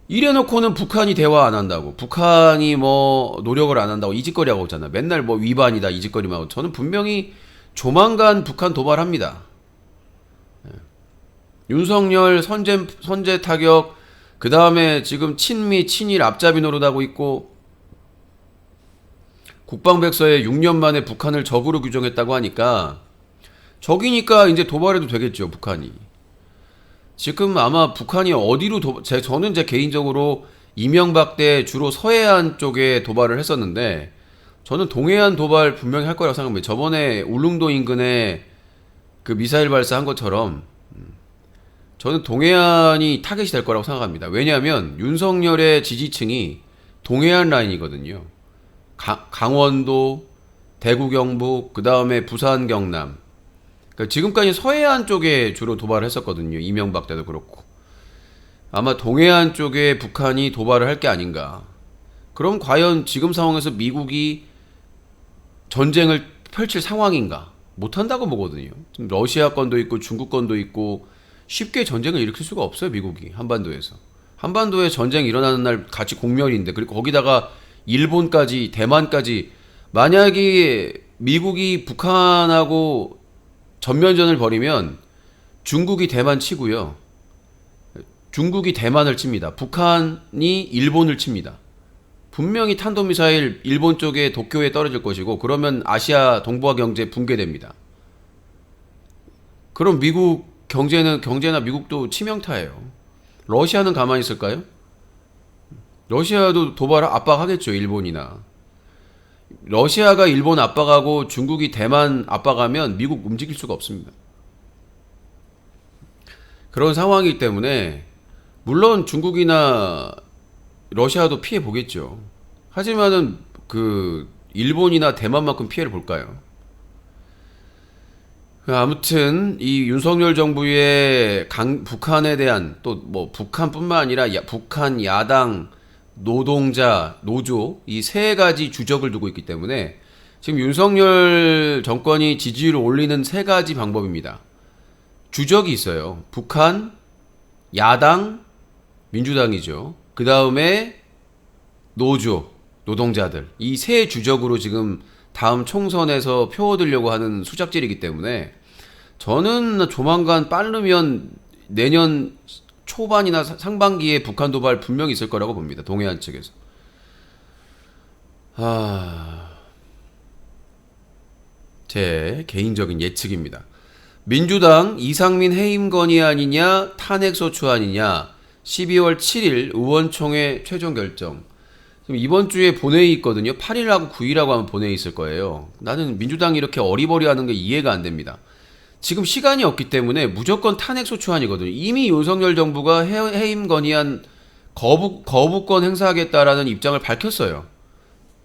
이래놓고는 북한이 대화 안 한다고, 북한이 뭐 노력을 안 한다고 이 짓거리 하고 있잖아. 맨날 뭐 위반이다 이 짓거리만 하고. 저는 분명히 조만간 북한 도발합니다. 윤석열 선제 타격, 그 다음에 지금 친미 친일 앞잡이 노릇하고 있고, 국방백서에 6년 만에 북한을 적으로 규정했다고 하니까 적이니까 이제 도발해도 되겠죠, 북한이. 지금 아마 북한이 어디로 저는 제 개인적으로 이명박 때 주로 서해안 쪽에 도발을 했었는데, 저는 동해안 도발 분명히 할 거라고 생각합니다. 저번에 울릉도 인근에 그 미사일 발사한 것처럼 저는 동해안이 타겟이 될 거라고 생각합니다. 왜냐하면 윤석열의 지지층이 동해안 라인이거든요. 강원도, 대구 경북, 그 다음에 부산 경남. 그러니까 지금까지 서해안 쪽에 주로 도발을 했었거든요. 이명박 때도 그렇고. 아마 동해안 쪽에 북한이 도발을 할 게 아닌가. 그럼 과연 지금 상황에서 미국이 전쟁을 펼칠 상황인가? 못한다고 보거든요. 지금 러시아권도 있고 중국권도 있고 쉽게 전쟁을 일으킬 수가 없어요, 미국이. 한반도에서. 한반도에 전쟁이 일어나는 날 같이 공멸인데, 그리고 거기다가 일본까지, 대만까지. 만약에 미국이 북한하고 전면전을 벌이면 중국이 대만 치고요, 중국이 대만을 칩니다. 북한이 일본을 칩니다. 분명히 탄도미사일 일본 쪽에 도쿄에 떨어질 것이고, 그러면 아시아 동북아 경제 붕괴됩니다. 그럼 미국 경제나 미국도 치명타예요. 러시아는 가만히 있을까요? 러시아도 도발 압박하겠죠, 일본이나. 러시아가 일본 압박하고 중국이 대만 압박하면 미국 움직일 수가 없습니다. 그런 상황이기 때문에 물론 중국이나 러시아도 피해 보겠죠. 하지만은 그 일본이나 대만만큼 피해를 볼까요? 아무튼 이 윤석열 정부의 북한에 대한, 또 뭐 북한뿐만 아니라 북한 야당, 노동자, 노조, 이 세 가지 주적을 두고 있기 때문에 지금 윤석열 정권이 지지율을 올리는 세 가지 방법입니다. 주적이 있어요. 북한, 야당, 민주당이죠. 그 다음에 노조, 노동자들. 이 세 주적으로 지금 다음 총선에서 표 얻으려고 하는 수작질이기 때문에 저는 조만간 빠르면 내년 초반이나 상반기에 북한 도발 분명히 있을 거라고 봅니다. 동해안 측에서. 제 개인적인 예측입니다. 민주당 이상민 해임 건의안이냐 탄핵소추안이냐 12월 7일 의원총회 최종 결정. 지금 이번 주에 본회의 있거든요. 8일하고 9일하고 하면 본회의 있을 거예요. 나는 민주당이 이렇게 어리버리하는 게 이해가 안 됩니다. 지금 시간이 없기 때문에 무조건 탄핵소추안이거든요. 이미 윤석열 정부가 해임 건의안 거부권 행사하겠다라는 입장을 밝혔어요.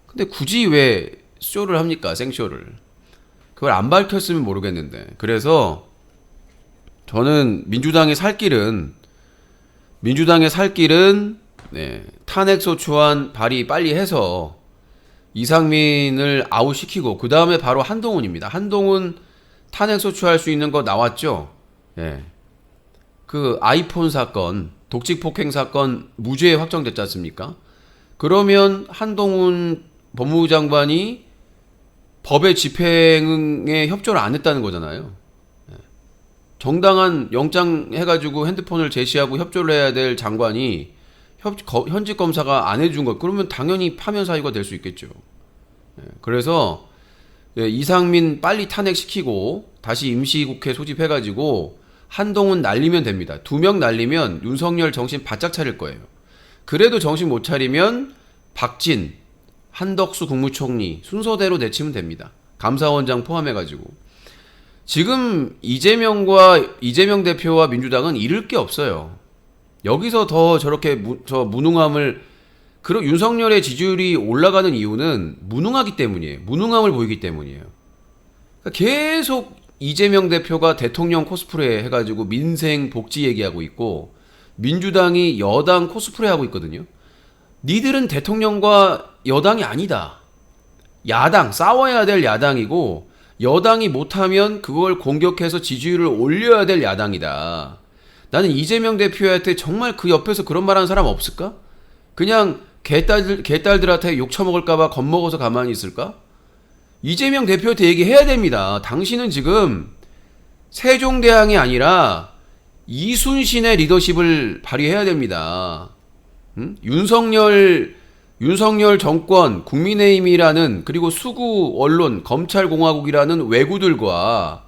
근데 굳이 왜 쇼를 합니까? 생쇼를. 그걸 안 밝혔으면 모르겠는데. 그래서 저는 민주당의 살 길은 탄핵소추안 발의 빨리 해서 이상민을 아웃시키고, 그 다음에 바로 한동훈입니다. 한동훈 탄핵소추할 수 있는 거 나왔죠? 예. 그 아이폰 사건, 독직 폭행 사건 무죄 확정됐지 않습니까? 그러면 한동훈 법무부 장관이 법의 집행에 협조를 안 했다는 거잖아요. 예. 정당한 영장 해가지고 핸드폰을 제시하고 협조를 해야 될 장관이 현직 검사가 안 해준 것, 그러면 당연히 파면 사유가 될 수 있겠죠. 예. 그래서 이상민 빨리 탄핵시키고 다시 임시국회 소집해가지고 한동훈 날리면 됩니다. 2명 날리면 윤석열 정신 바짝 차릴 거예요. 그래도 정신 못 차리면 박진, 한덕수 국무총리 순서대로 내치면 됩니다. 감사원장 포함해가지고. 지금 이재명 대표와 민주당은 잃을 게 없어요. 여기서 더 저렇게 저 무능함을 그런 윤석열의 지지율이 올라가는 이유는 무능하기 때문이에요. 무능함을 보이기 때문이에요. 그러니까 계속 이재명 대표가 대통령 코스프레 해가지고 민생 복지 얘기하고 있고 민주당이 여당 코스프레 하고 있거든요. 니들은 대통령과 여당이 아니다. 야당, 싸워야 될 야당이고 여당이 못하면 그걸 공격해서 지지율을 올려야 될 야당이다. 나는 이재명 대표한테 정말 그 옆에서 그런 말 하는 사람 없을까? 그냥 개딸들한테 욕 처먹을까봐 겁먹어서 가만히 있을까? 이재명 대표한테 얘기해야 됩니다. 당신은 지금 세종대왕이 아니라 이순신의 리더십을 발휘해야 됩니다. 윤석열 정권, 국민의힘이라는 그리고 수구 언론, 검찰공화국이라는 왜구들과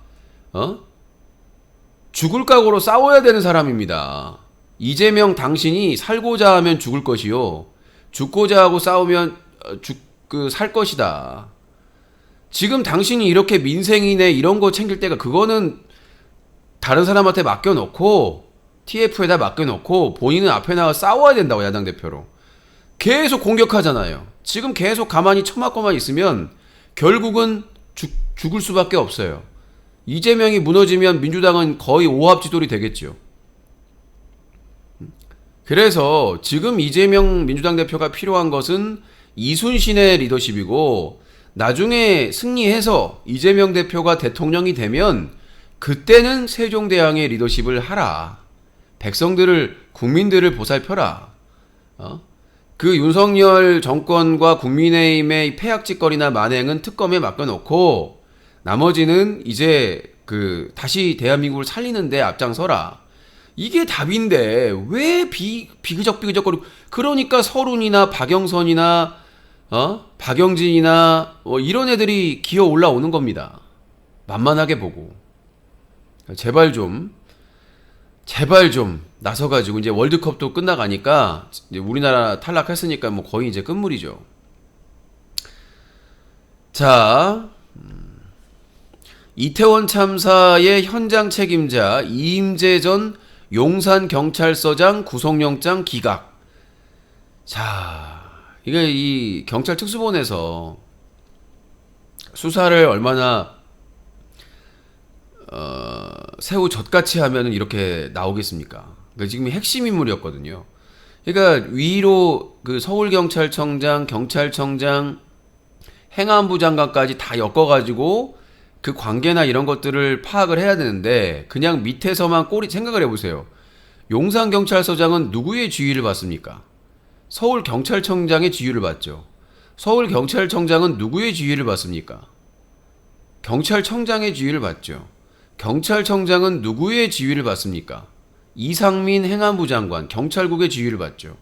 죽을 각오로 싸워야 되는 사람입니다. 이재명 당신이 살고자 하면 죽을 것이요. 죽고자 하고 싸우면 살 것이다. 지금 당신이 이렇게 민생이네 이런 거 챙길 때가 그거는 다른 사람한테 맡겨놓고 TF에다 맡겨놓고 본인은 앞에 나가 싸워야 된다고 야당 대표로. 계속 공격하잖아요. 지금 계속 가만히 처맞고만 있으면 결국은 죽을 수밖에 없어요. 이재명이 무너지면 민주당은 거의 오합지졸이 되겠죠. 그래서 지금 이재명 민주당 대표가 필요한 것은 이순신의 리더십이고 나중에 승리해서 이재명 대표가 대통령이 되면 그때는 세종대왕의 리더십을 하라. 백성들을 국민들을 보살펴라. 그 윤석열 정권과 국민의힘의 폐악짓거리나 만행은 특검에 맡겨놓고 나머지는 이제 다시 대한민국을 살리는데 앞장서라. 이게 답인데 왜 비그적거리고 그러니까 서른이나 박영선이나 박영진이나 이런 애들이 기어 올라오는 겁니다. 만만하게 보고 제발 좀 나서가지고 이제 월드컵도 끝나가니까 이제 우리나라 탈락했으니까 뭐 거의 이제 끝물이죠. 자, 이태원 참사의 현장 책임자 이임재 전 용산경찰서장 구속영장 기각. 자, 이게 이 경찰 특수본에서 수사를 얼마나 새우 젓같이 하면은 이렇게 나오겠습니까? 그러니까 지금 핵심 인물이었거든요. 그러니까 위로 그 서울경찰청장, 경찰청장, 행안부 장관까지 다 엮어가지고 그 관계나 이런 것들을 파악을 해야 되는데 그냥 밑에서만 생각을 해보세요. 용산경찰서장은 누구의 지휘를 받습니까? 서울경찰청장의 지휘를 받죠. 서울경찰청장은 누구의 지휘를 받습니까? 경찰청장의 지휘를 받죠. 경찰청장은 누구의 지휘를 받습니까? 이상민 행안부 장관, 경찰국의 지휘를 받죠.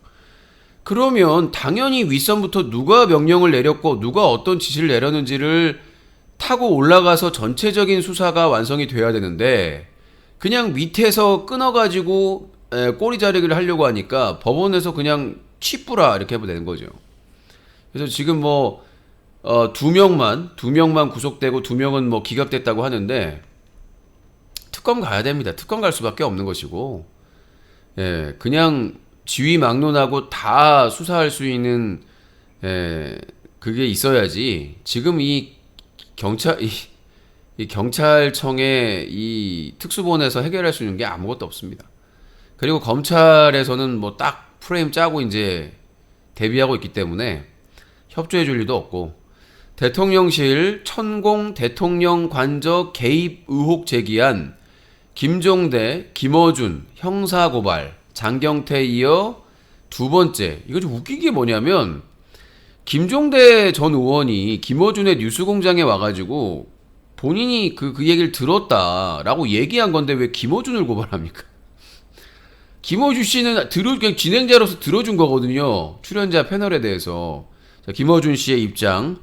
그러면 당연히 윗선부터 누가 명령을 내렸고 누가 어떤 지시를 내렸는지를 타고 올라가서 전체적인 수사가 완성이 돼야 되는데 그냥 밑에서 끊어가지고 꼬리 자르기를 하려고 하니까 법원에서 그냥 취뿌라 이렇게 해도 되는 거죠. 그래서 지금 두 명만 구속되고 2명은 뭐 기각됐다고 하는데 특검 가야 됩니다. 특검 갈 수밖에 없는 것이고, 그냥 지휘 막론하고 다 수사할 수 있는 그게 있어야지. 지금 이 경찰청의 이 특수본에서 해결할 수 있는 게 아무것도 없습니다. 그리고 검찰에서는 뭐 딱 프레임 짜고 이제 대비하고 있기 때문에 협조해 줄 리도 없고, 대통령실 천공 대통령 관저 개입 의혹 제기한 김종대, 김어준 형사고발, 장경태 이어 두 번째. 이거 좀 웃긴 게 뭐냐면 김종대 전 의원이 김어준의 뉴스공장에 와가지고 본인이 그 얘기를 들었다라고 얘기한 건데 왜 김어준을 고발합니까? 김어준 씨는 그냥 진행자로서 들어준 거거든요. 출연자 패널에 대해서. 자, 김어준 씨의 입장.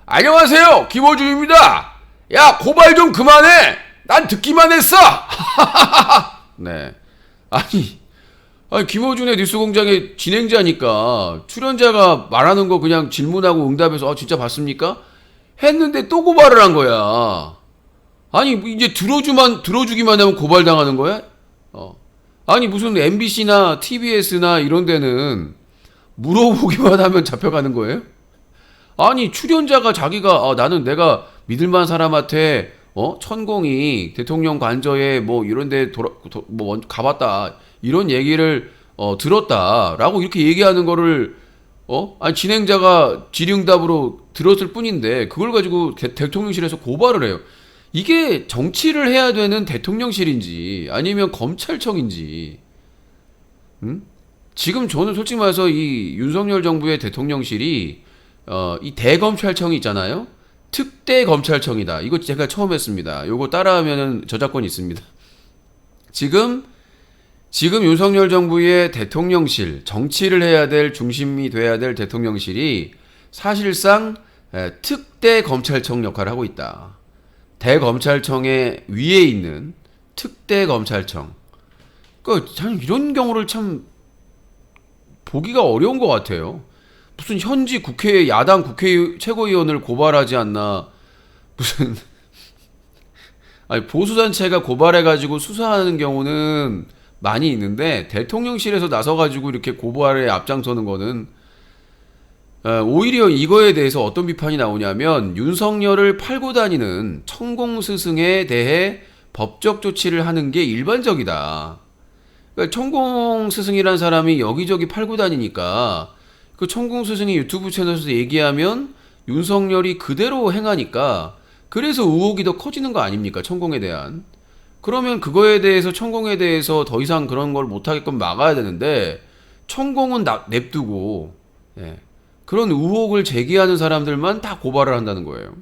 안녕하세요, 김어준입니다. 야, 고발 좀 그만해. 난 듣기만 했어. 네. 아니 김어준의 뉴스공장의 진행자니까 출연자가 말하는 거 그냥 질문하고 응답해서 진짜 봤습니까? 했는데 또 고발을 한 거야. 아니 이제 들어주기만 하면 고발당하는 거야? 아니 무슨 MBC나 TBS나 이런 데는 물어보기만 하면 잡혀가는 거예요? 아니 출연자가 자기가 나는 내가 믿을만한 사람한테 천공이 대통령 관저에 뭐 이런데 가봤다 이런 얘기를 들었다라고 이렇게 얘기하는 거를 아니 진행자가 질의응답으로 들었을 뿐인데 그걸 가지고 대통령실에서 고발을 해요. 이게 정치를 해야 되는 대통령실인지 아니면 검찰청인지 지금 저는 솔직히 말해서 이 윤석열 정부의 대통령실이 이 대검찰청이 있잖아요. 특대검찰청이다. 이거 제가 처음 했습니다. 요거 따라하면은 저작권이 있습니다. 지금 윤석열 정부의 대통령실, 정치를 해야 될 중심이 돼야 될 대통령실이 사실상 특대검찰청 역할을 하고 있다. 대검찰청의 위에 있는 특대검찰청. 그러니까 참 이런 경우를 참 보기가 어려운 것 같아요. 무슨 현지 국회 야당 국회 최고위원을 고발하지 않나 무슨 아니 보수단체가 고발해가지고 수사하는 경우는 많이 있는데 대통령실에서 나서가지고 이렇게 고발에 앞장서는 거는 오히려 이거에 대해서 어떤 비판이 나오냐면 윤석열을 팔고 다니는 천공스승에 대해 법적 조치를 하는 게 일반적이다. 그러니까 천공스승이란 사람이 여기저기 팔고 다니니까 그 천공스승이 유튜브 채널에서 얘기하면 윤석열이 그대로 행하니까 그래서 의혹이 더 커지는 거 아닙니까? 천공에 대한. 그러면 그거에 대해서 천공에 대해서 더 이상 그런 걸 못하게끔 막아야 되는데 천공은 냅두고 그런 의혹을 제기하는 사람들만 다 고발을 한다는 거예요.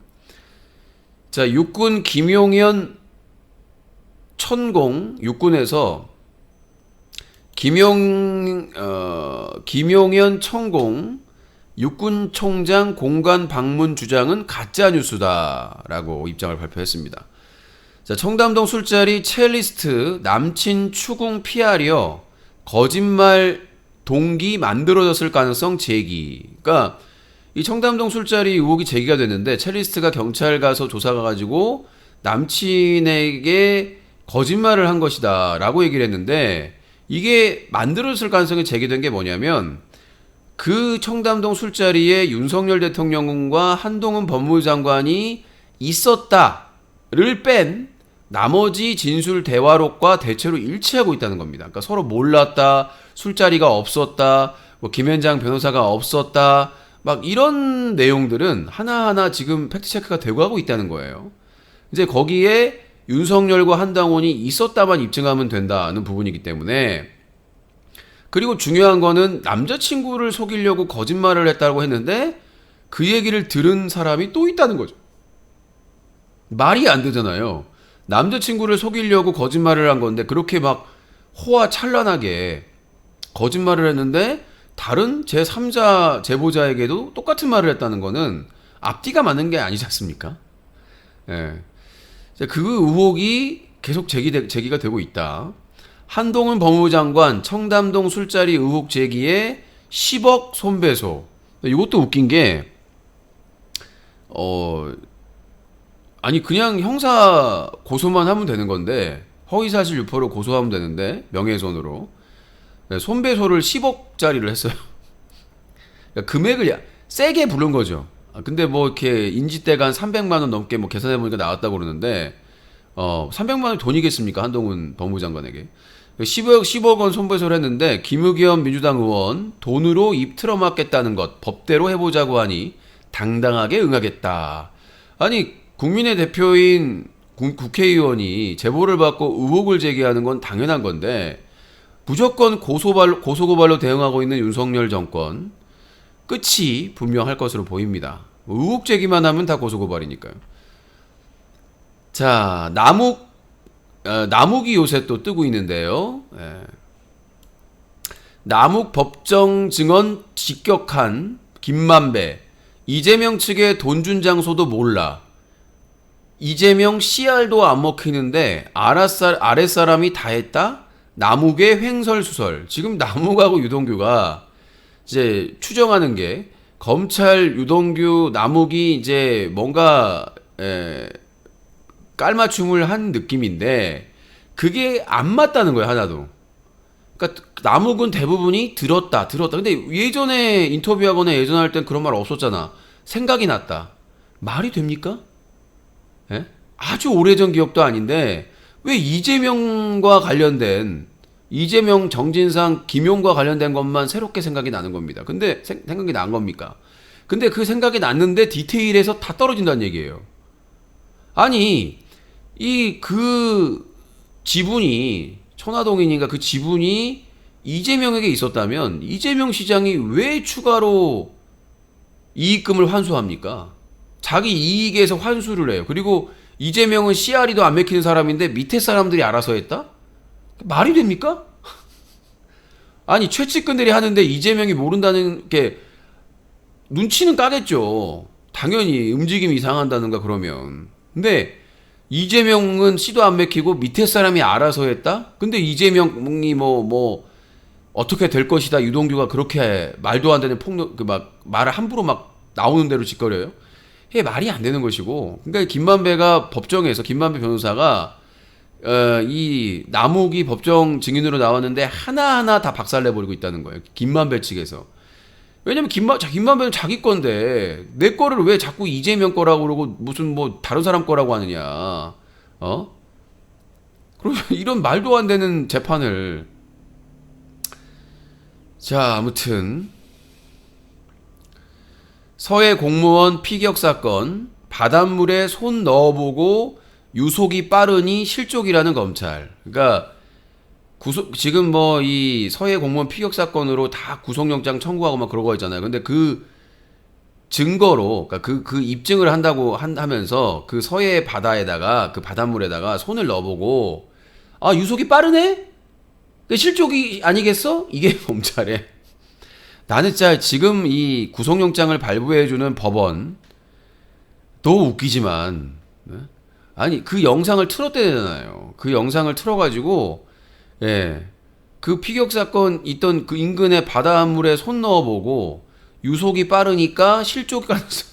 자, 육군 김용현 천공 육군에서 김용현 천공 육군 총장 공간 방문 주장은 가짜 뉴스다라고 입장을 발표했습니다. 자, 청담동 술자리 첼리스트 남친 추궁 피하려 거짓말 동기 만들어졌을 가능성 제기. 그러니까 이 청담동 술자리 의혹이 제기가 됐는데 첼리스트가 경찰 가서 조사 가가지고 남친에게 거짓말을 한 것이다 라고 얘기를 했는데 이게 만들어졌을 가능성이 제기된 게 뭐냐면 그 청담동 술자리에 윤석열 대통령과 한동훈 법무장관이 있었다를 뺀 나머지 진술 대화록과 대체로 일치하고 있다는 겁니다. 그러니까 서로 몰랐다, 술자리가 없었다, 뭐 김현장 변호사가 없었다, 막 이런 내용들은 하나하나 지금 팩트체크가 되고 하고 있다는 거예요. 이제 거기에 윤석열과 한동훈이 있었다만 입증하면 된다는 부분이기 때문에 그리고 중요한 거는 남자친구를 속이려고 거짓말을 했다고 했는데 그 얘기를 들은 사람이 또 있다는 거죠. 말이 안 되잖아요. 남자친구를 속이려고 거짓말을 한 건데 그렇게 막 호화찬란하게 거짓말을 했는데 다른 제3자 제보자에게도 똑같은 말을 했다는 거는 앞뒤가 맞는 게 아니지 않습니까? 예. 그 의혹이 계속 제기가 되고 있다. 한동훈 법무장관 청담동 술자리 의혹 제기에 10억 손배소. 이것도 웃긴 게 아니 그냥 형사 고소만 하면 되는 건데 허위사실 유포로 고소하면 되는데 명예훼손으로 손배소를 10억짜리를 했어요. 그러니까 금액을 세게 부른 거죠. 근데 뭐 이렇게 인지대가 한 300만 원 넘게 뭐 계산해보니까 나왔다고 그러는데 300만 원이 돈이겠습니까? 한동훈 법무장관에게 10억 원 손배소를 했는데 김의겸 민주당 의원 돈으로 입 틀어막겠다는 것 법대로 해보자고 하니 당당하게 응하겠다. 아니 국민의 대표인 국회의원이 제보를 받고 의혹을 제기하는 건 당연한 건데 무조건 고소고발로 대응하고 있는 윤석열 정권 끝이 분명할 것으로 보입니다. 의혹 제기만 하면 다 고소고발이니까요. 자, 남욱이 요새 또 뜨고 있는데요. 남욱 법정 증언 직격한 김만배. 이재명 측의 돈 준 장소도 몰라. 이재명 CR도 안 먹히는데 아랫사람이 다 했다? 남욱의 횡설수설. 지금 남욱하고 유동규가 이제 추정하는 게 검찰 유동규 남욱이 이제 뭔가 깔맞춤을 한 느낌인데 그게 안 맞다는 거예요. 하나도. 그러니까 남욱은 대부분이 들었다. 근데 예전에 인터뷰하거나 예전에 할 땐 그런 말 없었잖아. 생각이 났다. 말이 됩니까? 예? 아주 오래전 기억도 아닌데 왜 이재명과 관련된 이재명, 정진상, 김용과 관련된 것만 새롭게 생각이 나는 겁니다. 근데 생각이 난 겁니까? 근데 그 생각이 났는데 디테일에서 다 떨어진다는 얘기예요. 아니 그 지분이 천화동인인가 그 지분이 이재명에게 있었다면 이재명 시장이 왜 추가로 이익금을 환수합니까? 자기 이익에서 환수를 해요. 그리고 이재명은 CR이도 안 맥히는 사람인데 밑에 사람들이 알아서 했다? 말이 됩니까? 아니 최측근들이 하는데 이재명이 모른다는 게 눈치는 까겠죠. 당연히 움직임이 이상한다는가 그러면. 근데 이재명은 씨도 안 맥히고 밑에 사람이 알아서 했다? 근데 이재명이 뭐 어떻게 될 것이다 유동규가 그렇게 말도 안 되는 폭력 그 막 말을 함부로 막 나오는 대로 짓거려요. 이게 말이 안 되는 것이고. 그러니까 김만배가 법정에서 김만배 변호사가 이 남욱이 법정 증인으로 나왔는데 하나하나 다 박살내버리고 있다는 거예요. 김만배 측에서. 왜냐면 김만배는 자기 건데 내 거를 왜 자꾸 이재명 거라고 그러고 무슨 뭐 다른 사람 거라고 하느냐. 그럼 이런 말도 안 되는 재판을. 자, 아무튼 서해 공무원 피격 사건 바닷물에 손 넣어보고 유속이 빠르니 실족이라는 검찰. 그러니까 지금 뭐 이 서해 공무원 피격 사건으로 다 구속영장 청구하고 막 그러고 있잖아요. 근데 그 증거로 그러니까 그 입증을 한다고 하면서 그 서해 바다에다가 그 바닷물에다가 손을 넣어보고 아 유속이 빠르네? 실족이 아니겠어? 이게 검찰에. 나는 진짜 지금 이 구속영장을 발부해주는 법원 너무 웃기지만 아니 그 영상을 틀었대잖아요. 그 영상을 틀어가지고 예, 그 피격 사건 있던 그 인근의 바닷물에 손 넣어보고 유속이 빠르니까 실족 가능성.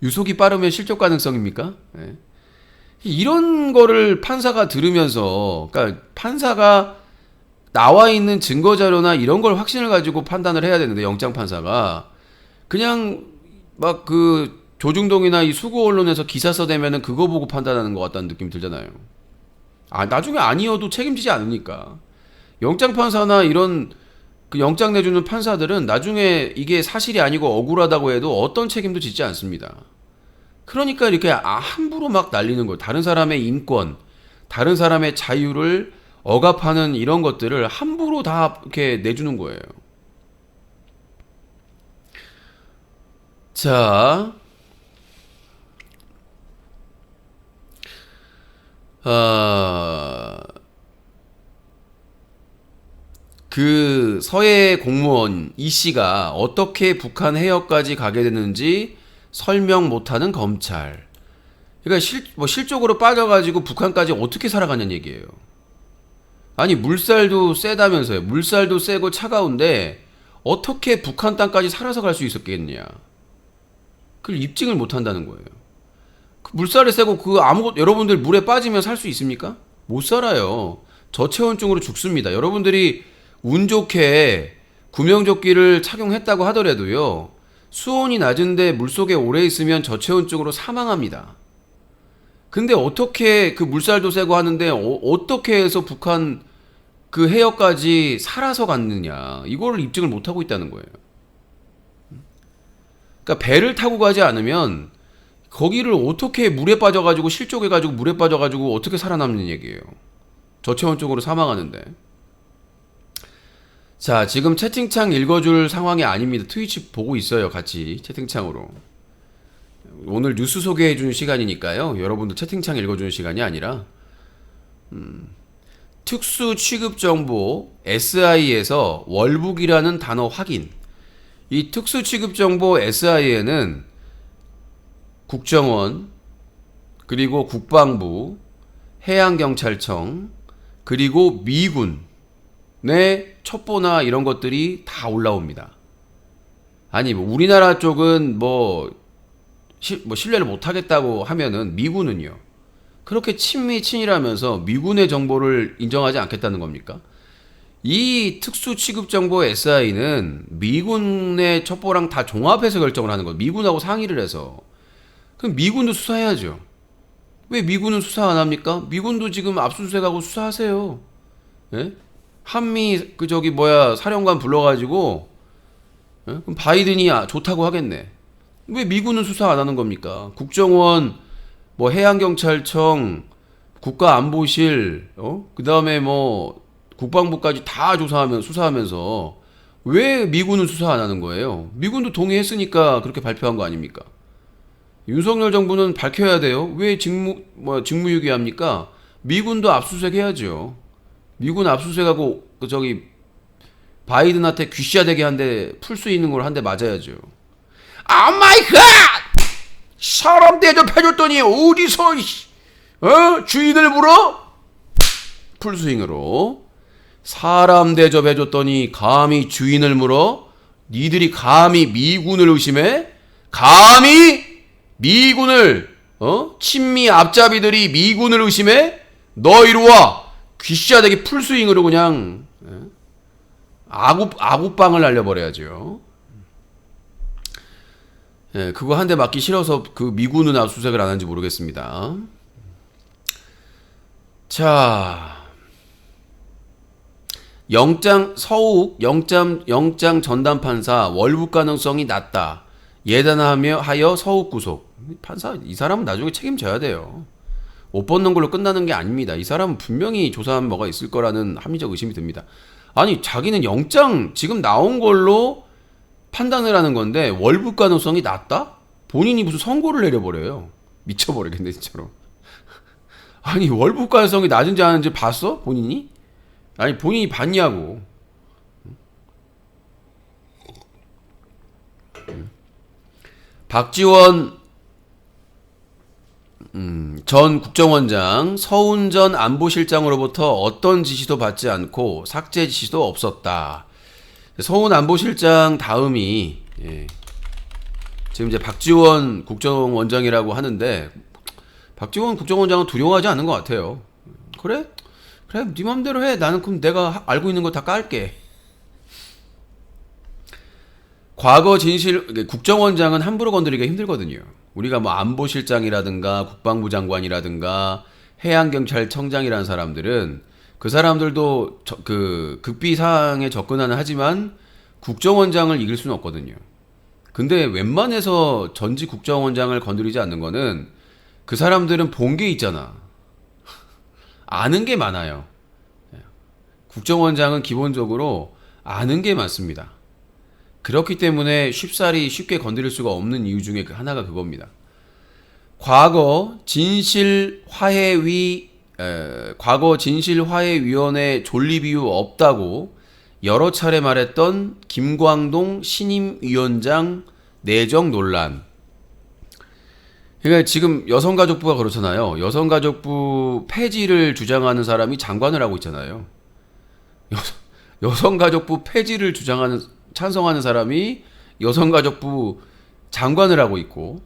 유속이 빠르면 실족 가능성입니까? 예. 이런 거를 판사가 들으면서, 그러니까 판사가 나와 있는 증거 자료나 이런 걸 확신을 가지고 판단을 해야 되는데 영장 판사가 그냥 막 그 조중동이나 이 수구 언론에서 기사 써대면은 그거 보고 판단하는 것 같다는 느낌이 들잖아요. 아 나중에 아니어도 책임지지 않으니까. 영장 판사나 이런 그 영장 내주는 판사들은 나중에 이게 사실이 아니고 억울하다고 해도 어떤 책임도 짓지 않습니다. 그러니까 이렇게 함부로 막 날리는 거예요. 다른 사람의 인권, 다른 사람의 자유를 억압하는 이런 것들을 함부로 다 이렇게 내주는 거예요. 자, 그 서해 공무원 이 씨가 어떻게 북한 해역까지 가게 됐는지 설명 못하는 검찰. 그러니까 실적으로 빠져가지고 북한까지 어떻게 살아가냐는 얘기예요. 아니 물살도 세다면서요. 물살도 세고 차가운데 어떻게 북한 땅까지 살아서 갈 수 있었겠냐. 그걸 입증을 못한다는 거예요. 그 물살이 세고 여러분들 물에 빠지면 살 수 있습니까? 못 살아요. 저체온증으로 죽습니다. 여러분들이 운 좋게 구명조끼를 착용했다고 하더라도요. 수온이 낮은데 물속에 오래 있으면 저체온증으로 사망합니다. 근데 어떻게 그 물살도 세고 하는데 어떻게 해서 북한 그 해역까지 살아서 갔느냐. 이거를 입증을 못하고 있다는 거예요. 그러니까 배를 타고 가지 않으면 거기를 어떻게 물에 빠져가지고 실족해가지고 물에 빠져가지고 어떻게 살아남는 얘기예요. 저체온증으로 사망하는데. 자, 지금 채팅창 읽어줄 상황이 아닙니다. 트위치 보고 있어요. 같이 채팅창으로. 오늘 뉴스 소개해주는 시간이니까요. 여러분들 채팅창 읽어주는 시간이 아니라 특수 취급 정보 SI에서 월북이라는 단어 확인. 이 특수 취급 정보 SI에는 국정원, 그리고 국방부, 해양경찰청, 그리고 미군의 첩보나 이런 것들이 다 올라옵니다. 아니 뭐 우리나라 쪽은 뭐 신뢰를 못하겠다고 하면은 미군은요. 그렇게 친미친이라면서 미군의 정보를 인정하지 않겠다는 겁니까? 이 특수취급정보 SI는 미군의 첩보랑 다 종합해서 결정을 하는 거예요. 미군하고 상의를 해서. 그럼 미군도 수사해야죠. 왜 미군은 수사 안 합니까? 미군도 지금 압수수색하고 수사하세요. 예? 한미 사령관 불러가지고 그럼 바이든이 좋다고 하겠네. 왜 미군은 수사 안 하는 겁니까? 국정원, 뭐 해양경찰청, 국가안보실, 그 다음에 뭐 국방부까지 다 수사하면서 왜 미군은 수사 안 하는 거예요? 미군도 동의했으니까 그렇게 발표한 거 아닙니까? 윤석열 정부는 밝혀야 돼요. 왜 직무유기합니까? 미군도 압수수색 해야죠. 미군 압수수색하고 바이든한테 귀시야되게 한 대 풀 수 있는 걸 한 대 맞아야죠. 아 마이 갓! 사람 대접해줬더니 어디서 주인을 물어? 풀스윙으로 사람 대접해줬더니 감히 주인을 물어? 니들이 감히 미군을 의심해? 감히 미군을 친미 앞잡이들이 미군을 의심해? 너 이리 와! 귀시야되게 풀스윙으로 그냥 아구빵을 날려버려야죠. 예, 그거 한 대 맞기 싫어서 그 미군은 압수수색을 안 한지 모르겠습니다. 자, 서욱 영장 전담 판사 월북 가능성이 낮다. 예단하여 서욱 구속. 판사 이 사람은 나중에 책임져야 돼요. 옷 벗는 걸로 끝나는 게 아닙니다. 이 사람은 분명히 조사하면 뭐가 있을 거라는 합리적 의심이 듭니다. 아니 자기는 영장 지금 나온 걸로 판단을 하는 건데 월북 가능성이 낮다? 본인이 무슨 선고를 내려버려요. 미쳐버리겠네 진짜로. 아니 월북 가능성이 낮은지 아는지 봤어? 본인이? 아니 본인이 봤냐고. 박지원 전 국정원장 서훈 전 안보실장으로부터 어떤 지시도 받지 않고 삭제 지시도 없었다. 서훈 안보실장 다음이 지금 이제 박지원 국정원장이라고 하는데 박지원 국정원장은 두려워하지 않는 것 같아요. 그래 네 맘대로 해. 나는 그럼 내가 알고 있는 거 다 깔게. 과거 국정원장은 함부로 건드리기가 힘들거든요. 우리가 뭐 안보실장이라든가 국방부 장관이라든가 해양경찰청장이라는 사람들은 그 사람들도 그 극비 사항에 접근하는 하지만 국정원장을 이길 수는 없거든요. 근데 웬만해서 전직 국정원장을 건드리지 않는 거는 그 사람들은 본 게 있잖아. 아는 게 많아요. 국정원장은 기본적으로 아는 게 많습니다. 그렇기 때문에 쉽게 건드릴 수가 없는 이유 중에 하나가 그겁니다. 과거 진실화해위원회 존립 이유 없다고 여러 차례 말했던 김광동 신임위원장 내정 논란. 그러니까 지금 여성가족부가 그렇잖아요. 여성가족부 폐지를 주장하는 사람이 장관을 하고 있잖아요. 여성가족부 폐지를 찬성하는 사람이 여성가족부 장관을 하고 있고,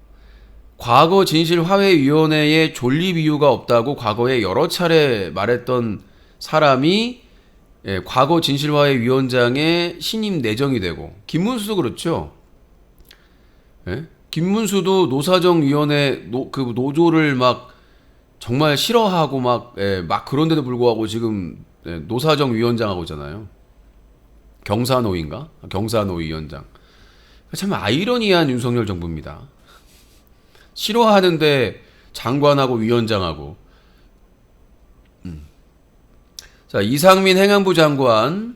과거 진실화해위원회에 존립 이유가 없다고 과거에 여러 차례 말했던 사람이 과거 진실화해위원장의 신임 내정이 되고, 김문수도 그렇죠. 김문수도 노사정위원회 그 노조를 막 정말 싫어하고 막 그런데도 불구하고 지금 노사정위원장 하고 있잖아요. 경사노위원장. 참 아이러니한 윤석열 정부입니다. 싫어하는데 장관하고 위원장하고. 자, 이상민 행안부 장관.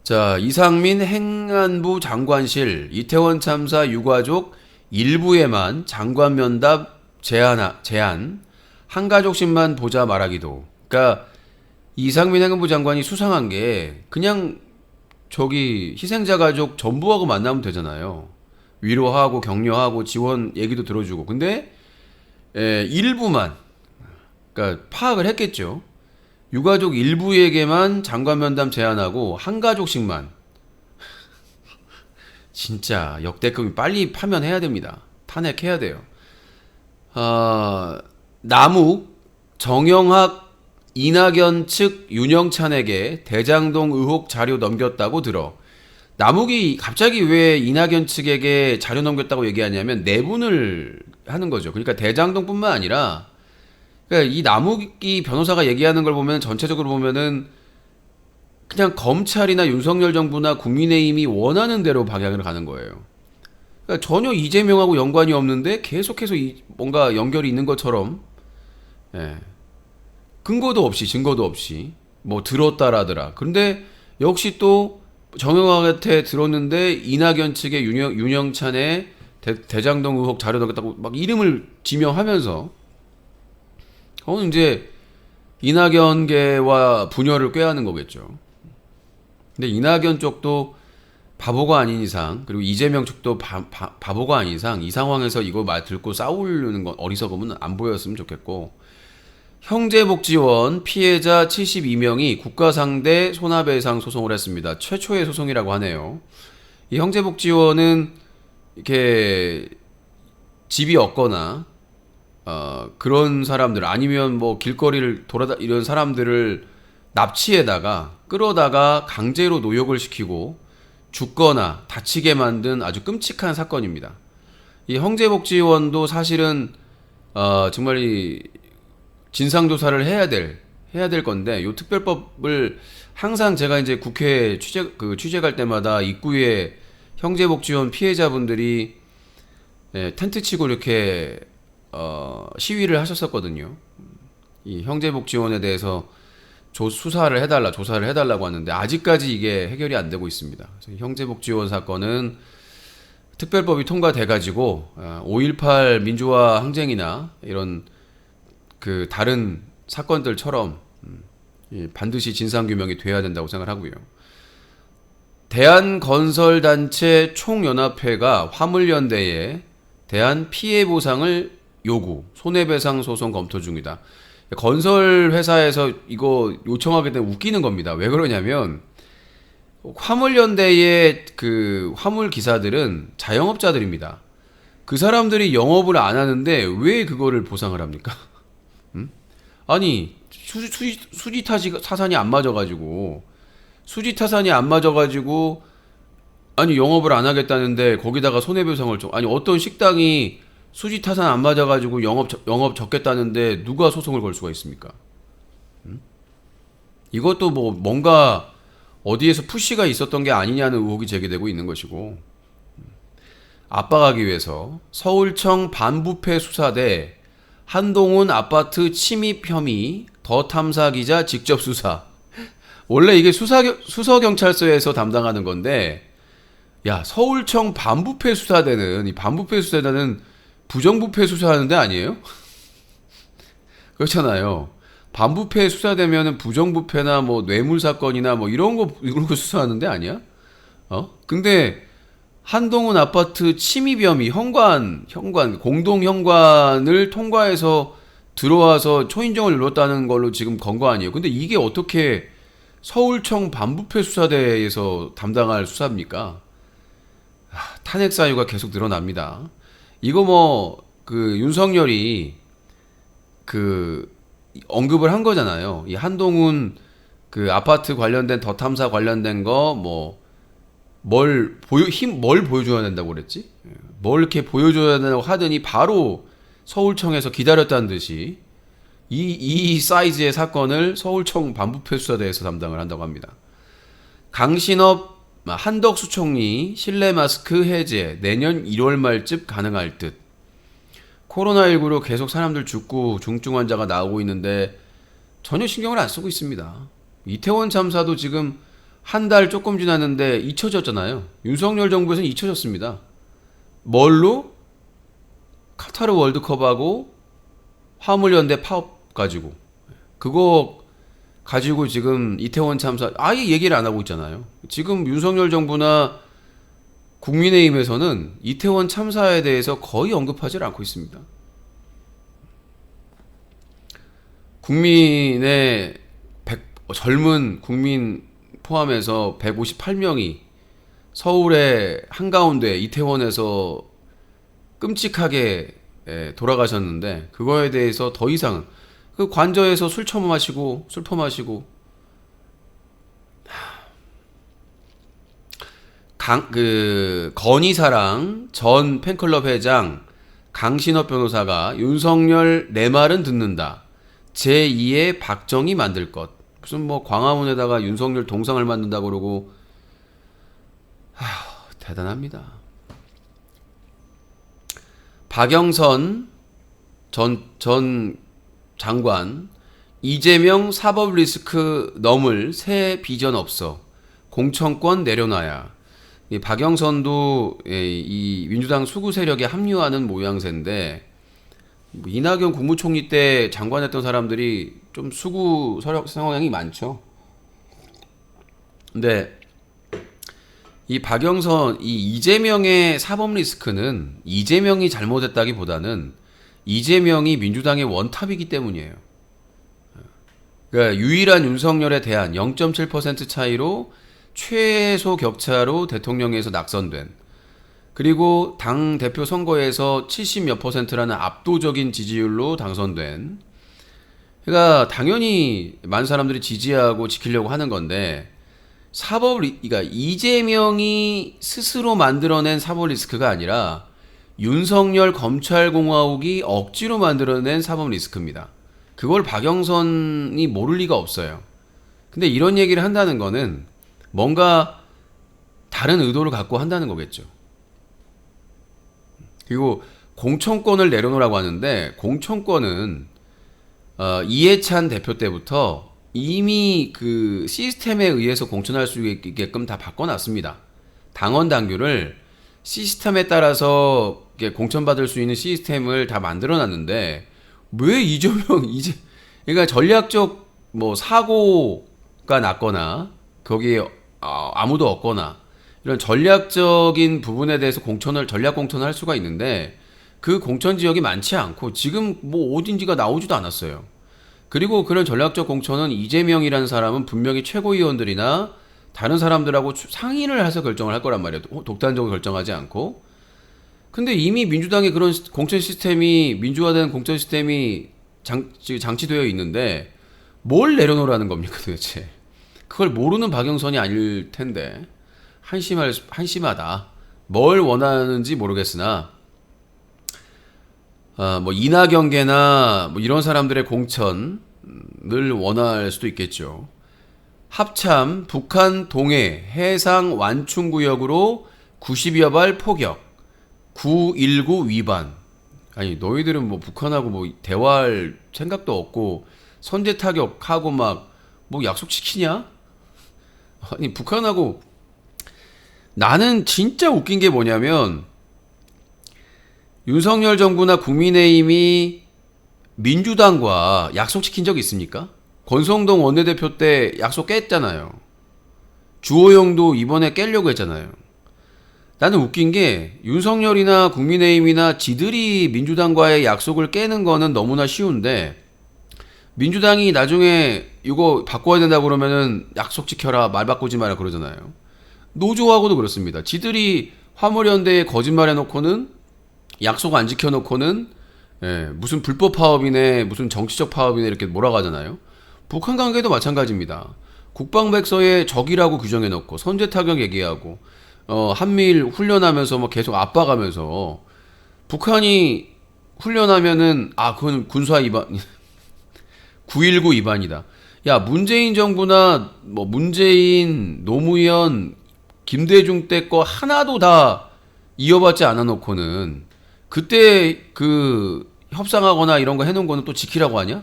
자, 이상민 행안부 장관실 이태원 참사 유가족 일부에만 장관 면담 제한 한 가족씩만 보자 말하기도. 그러니까 이상민 행안부 장관이 수상한 게 그냥 희생자 가족 전부하고 만나면 되잖아요. 위로하고 격려하고 지원 얘기도 들어주고. 근데 일부만, 그러니까 파악을 했겠죠. 유가족 일부에게만 장관 면담 제한하고 한 가족씩만. 진짜 역대급이 빨리 파면해야 됩니다. 탄핵해야 돼요. 남욱 정영학 이낙연 측 윤영찬에게 대장동 의혹 자료 넘겼다고 들어. 남욱이 갑자기 왜 이낙연 측에게 자료 넘겼다고 얘기하냐면 내분을 하는 거죠. 그러니까 대장동뿐만 아니라 그러니까 이 남욱이 변호사가 얘기하는 걸 보면 전체적으로 보면은 그냥 검찰이나 윤석열 정부나 국민의힘이 원하는 대로 방향을 가는 거예요. 그러니까 전혀 이재명하고 연관이 없는데 계속해서 뭔가 연결이 있는 것처럼 예. 근거도 없이 증거도 없이 뭐 들었다라더라. 근데 역시 또 정영학한테 들었는데 이낙연 측의 윤영찬의 대장동 의혹 자료 넣겠다고 막 이름을 지명하면서 이제 이낙연계와 분열을 꾀하는 거겠죠. 근데 이낙연 쪽도 바보가 아닌 이상 그리고 이재명 쪽도 바보가 아닌 이상 이 상황에서 이거 말 듣고 싸우려는 건 어리석음은 안 보였으면 좋겠고 형제복지원 피해자 72명이 국가상대 손해배상 소송을 했습니다. 최초의 소송이라고 하네요. 이 형제복지원은 이렇게 집이 없거나 그런 사람들 아니면 뭐 길거리를 이런 사람들을 납치에다가 끌어다가 강제로 노역을 시키고 죽거나 다치게 만든 아주 끔찍한 사건입니다. 이 형제복지원도 사실은 정말 이 진상조사를 해야 될 건데 요 특별법을 항상 제가 이제 국회 취재 갈 때마다 입구에 형제복지원 피해자분들이 텐트 치고 이렇게 시위를 하셨었거든요. 이 형제복지원에 대해서 조사를 해달라고 하는데 아직까지 이게 해결이 안 되고 있습니다. 그래서 형제복지원 사건은 특별법이 통과돼가지고 5.18 민주화 항쟁이나 이런 그 다른 사건들처럼 반드시 진상규명이 돼야 된다고 생각하고요. 대한건설단체 총연합회가 화물연대에 대한 피해보상을 요구, 손해배상 소송 검토 중이다. 건설회사에서 이거 요청하게 되면 웃기는 겁니다. 왜 그러냐면 화물연대의 그 화물 기사들은 자영업자들입니다. 그 사람들이 영업을 안 하는데 왜 그거를 보상을 합니까? 아니 수지 타산이 안 맞아가지고 아니 영업을 안 하겠다는데 거기다가 손해배상을 아니 어떤 식당이 수지 타산 안 맞아가지고 영업 적겠다는데 누가 소송을 걸 수가 있습니까? 이것도 뭐 뭔가 어디에서 푸시가 있었던 게 아니냐는 의혹이 제기되고 있는 것이고 압박하기 위해서 서울청 반부패 수사대 한동훈 아파트 침입 혐의 더 탐사 기자 직접 수사. 원래 이게 수서경찰서에서 담당하는 건데 야 서울청 반부패 수사대는 이 반부패 수사대는 부정부패 수사하는 데 아니에요? 그렇잖아요. 반부패 수사되면은 부정부패나 뭐 뇌물 사건이나 뭐 이런 거 수사하는 데 아니야? 근데 한동훈 아파트 침입 혐의 현관 공동 현관을 통과해서 들어와서 초인종을 눌렀다는 걸로 지금 건 거 아니에요. 근데 이게 어떻게 서울청 반부패 수사대에서 담당할 수사입니까? 탄핵 사유가 계속 늘어납니다. 이거 뭐 그 윤석열이 그 언급을 한 거잖아요. 이 한동훈 그 아파트 관련된 더 탐사 관련된 거 뭐 뭘 보여줘야 된다고 그랬지? 뭘 이렇게 보여줘야 된다고 하더니 바로 서울청에서 기다렸다는 듯이 이 사이즈의 사건을 서울청 반부패 수사대에서 담당을 한다고 합니다. 강신업 한덕수 총리 실내 마스크 해제 내년 1월 말쯤 가능할 듯. 코로나19로 계속 사람들 죽고 중증 환자가 나오고 있는데 전혀 신경을 안 쓰고 있습니다. 이태원 참사도 지금 한 달 조금 지났는데 잊혀졌잖아요. 윤석열 정부에서는 잊혀졌습니다. 뭘로? 카타르 월드컵하고 화물연대 파업 가지고 그거 가지고 지금 이태원 참사 아예 얘기를 안 하고 있잖아요. 지금 윤석열 정부나 국민의힘에서는 이태원 참사에 대해서 거의 언급하지 않고 있습니다. 국민의 젊은 국민 포함해서 158명이 서울의 한가운데 이태원에서 끔찍하게 돌아가셨는데 그거에 대해서 더 이상 그 관저에서 술 처마시고 술 퍼마시고 건희사랑 전 팬클럽 회장 강신업 변호사가 윤석열 내 말은 듣는다. 제2의 박정희 만들 것. 무슨 뭐 광화문에다가 윤석열 동상을 만든다고 그러고 대단합니다. 박영선 전 장관 이재명 사법 리스크 넘을 새 비전 없어. 공천권 내려놔야. 이 박영선도 이 민주당 수구 세력에 합류하는 모양새인데 뭐 이낙연 국무총리 때 장관했던 사람들이 좀 수구 세력 성향이 많죠. 근데 이 박영선, 이 이재명의 사법 리스크는 이재명이 잘못했다기보다는 이재명이 민주당의 원탑이기 때문이에요. 그러니까 유일한 윤석열에 대한 0.7% 차이로 최소 격차로 대통령에서 낙선된, 그리고 당 대표 선거에서 70몇 %라는 압도적인 지지율로 당선된, 그러니까 당연히 많은 사람들이 지지하고 지키려고 하는 건데, 그러니까 이재명이 스스로 만들어낸 사법 리스크가 아니라 윤석열 검찰공화국이 억지로 만들어낸 사법 리스크입니다. 그걸 박영선이 모를 리가 없어요. 근데 이런 얘기를 한다는 거는 뭔가 다른 의도를 갖고 한다는 거겠죠. 그리고 공천권을 내려놓으라고 하는데, 공천권은 이해찬 대표 때부터 이미 그 시스템에 의해서 공천할 수 있게끔 다 바꿔놨습니다. 당원 당규를 시스템에 따라서 공천받을 수 있는 시스템을 다 만들어놨는데 왜 그러니까 전략적 뭐 사고가 났거나 거기에 아무도 없거나 이런 전략적인 부분에 대해서 전략 공천을 할 수가 있는데 그 공천 지역이 많지 않고 지금 뭐 어딘지가 나오지도 않았어요. 그리고 그런 전략적 공천은 이재명이라는 사람은 분명히 최고위원들이나 다른 사람들하고 상의를 해서 결정을 할 거란 말이에요. 독단적으로 결정하지 않고. 근데 이미 민주당의 그런 공천 시스템이, 민주화된 공천 시스템이 장치되어 있는데 뭘 내려놓으라는 겁니까 도대체. 그걸 모르는 박영선이 아닐 텐데 한심하다. 뭘 원하는지 모르겠으나 뭐 이낙연계나 뭐 이런 사람들의 공천을 원할 수도 있겠죠. 합참 북한 동해 해상 완충구역으로 90여 발 포격 919 위반. 아니 너희들은 뭐 북한하고 뭐 대화할 생각도 없고 선제 타격하고 막 뭐 약속 지키냐? 아니 북한하고, 나는 진짜 웃긴 게 뭐냐면 윤석열 정부나 국민의힘이 민주당과 약속 지킨 적 있습니까? 권성동 원내대표 때 약속 깼잖아요. 주호영도 이번에 깨려고 했잖아요. 나는 웃긴 게 윤석열이나 국민의힘이나 지들이 민주당과의 약속을 깨는 거는 너무나 쉬운데 민주당이 나중에 이거 바꿔야 된다고 그러면은 약속 지켜라, 말 바꾸지 마라 그러잖아요. 노조하고도 그렇습니다. 지들이 화물연대에 거짓말 해놓고는 약속 안 지켜놓고는 무슨 불법 파업이네, 무슨 정치적 파업이네 이렇게 몰아가잖아요. 북한 관계도 마찬가지입니다. 국방백서에 적이라고 규정해놓고 선제 타격 얘기하고 한미일 훈련하면서 뭐 계속 압박하면서 북한이 훈련하면은 그건 군사 위반 919 위반이다. 야, 문재인 정부나 뭐 문재인, 노무현, 김대중 때 거 하나도 다 이어받지 않아 놓고는 그때 그 협상하거나 이런 거 해놓은 거는 또 지키라고 하냐?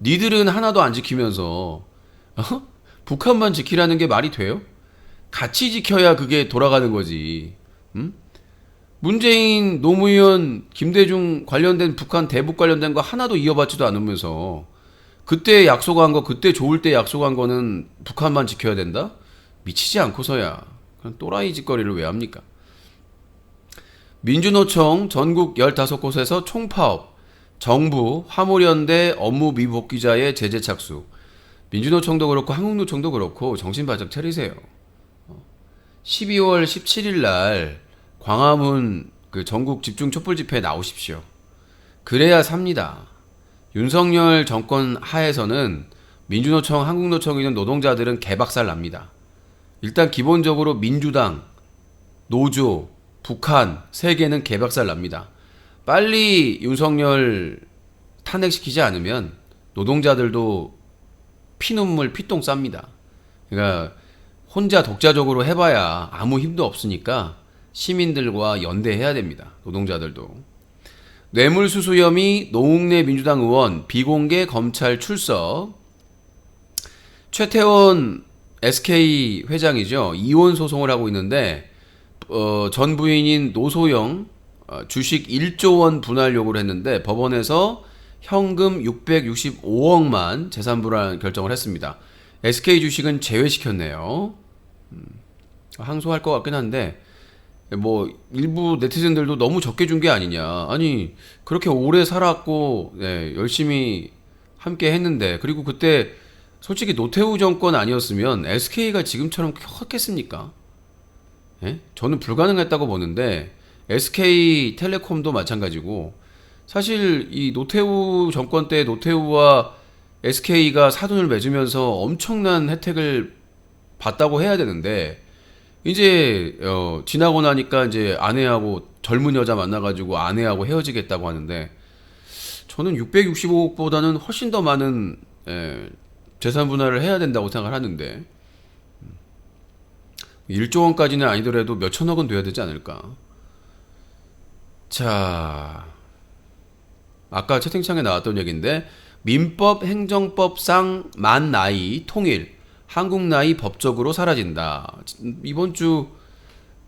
니들은 하나도 안 지키면서 북한만 지키라는 게 말이 돼요? 같이 지켜야 그게 돌아가는 거지. 응? 문재인, 노무현, 김대중 관련된 북한 대북 관련된 거 하나도 이어받지도 않으면서 그때 약속한 거, 그때 좋을 때 약속한 거는 북한만 지켜야 된다? 미치지 않고서야. 그냥 또라이 짓거리를 왜 합니까? 민주노총 전국 15곳에서 총파업, 정부, 화물연대 업무 미복귀자의 제재 착수. 민주노총도 그렇고 한국노총도 그렇고 정신 바짝 차리세요. 12월 17일 날 광화문 그 전국 집중 촛불 집회에 나오십시오. 그래야 삽니다. 윤석열 정권 하에서는 민주노총, 한국노총에 있는 노동자들은 개박살 납니다. 일단 기본적으로 민주당, 노조, 북한 세 개는 개박살 납니다. 빨리 윤석열 탄핵시키지 않으면 노동자들도 피눈물, 피똥 쌉니다. 그러니까 혼자 독자적으로 해봐야 아무 힘도 없으니까 시민들과 연대해야 됩니다. 노동자들도. 뇌물수수 혐의 노웅래 민주당 의원 비공개 검찰 출석. 최태원 SK 회장이죠. 이혼 소송을 하고 있는데 전 부인인 노소영 주식 1조 원 분할 요구를 했는데 법원에서 현금 665억만 재산 분할 결정을 했습니다. SK 주식은 제외시켰네요. 항소할 것 같긴 한데 뭐 일부 네티즌들도 너무 적게 준 게 아니냐. 아니 그렇게 오래 살았고 네, 열심히 함께 했는데 그리고 그때 솔직히 노태우 정권 아니었으면 SK가 지금처럼 컸겠습니까? 예? 저는 불가능했다고 보는데 SK텔레콤도 마찬가지고 사실 이 노태우 정권 때 노태우와 SK가 사돈을 맺으면서 엄청난 혜택을 받다고 해야 되는데 이제 지나고 나니까 이제 아내하고 젊은 여자 만나가지고 아내하고 헤어지겠다고 하는데 저는 665억보다는 훨씬 더 많은 재산 분할을 해야 된다고 생각을 하는데 1조 원까지는 아니더라도 몇 천억은 돼야 되지 않을까. 자, 아까 채팅창에 나왔던 얘기인데 민법 행정법상 만 나이 통일 한국 나이 법적으로 사라진다. 이번 주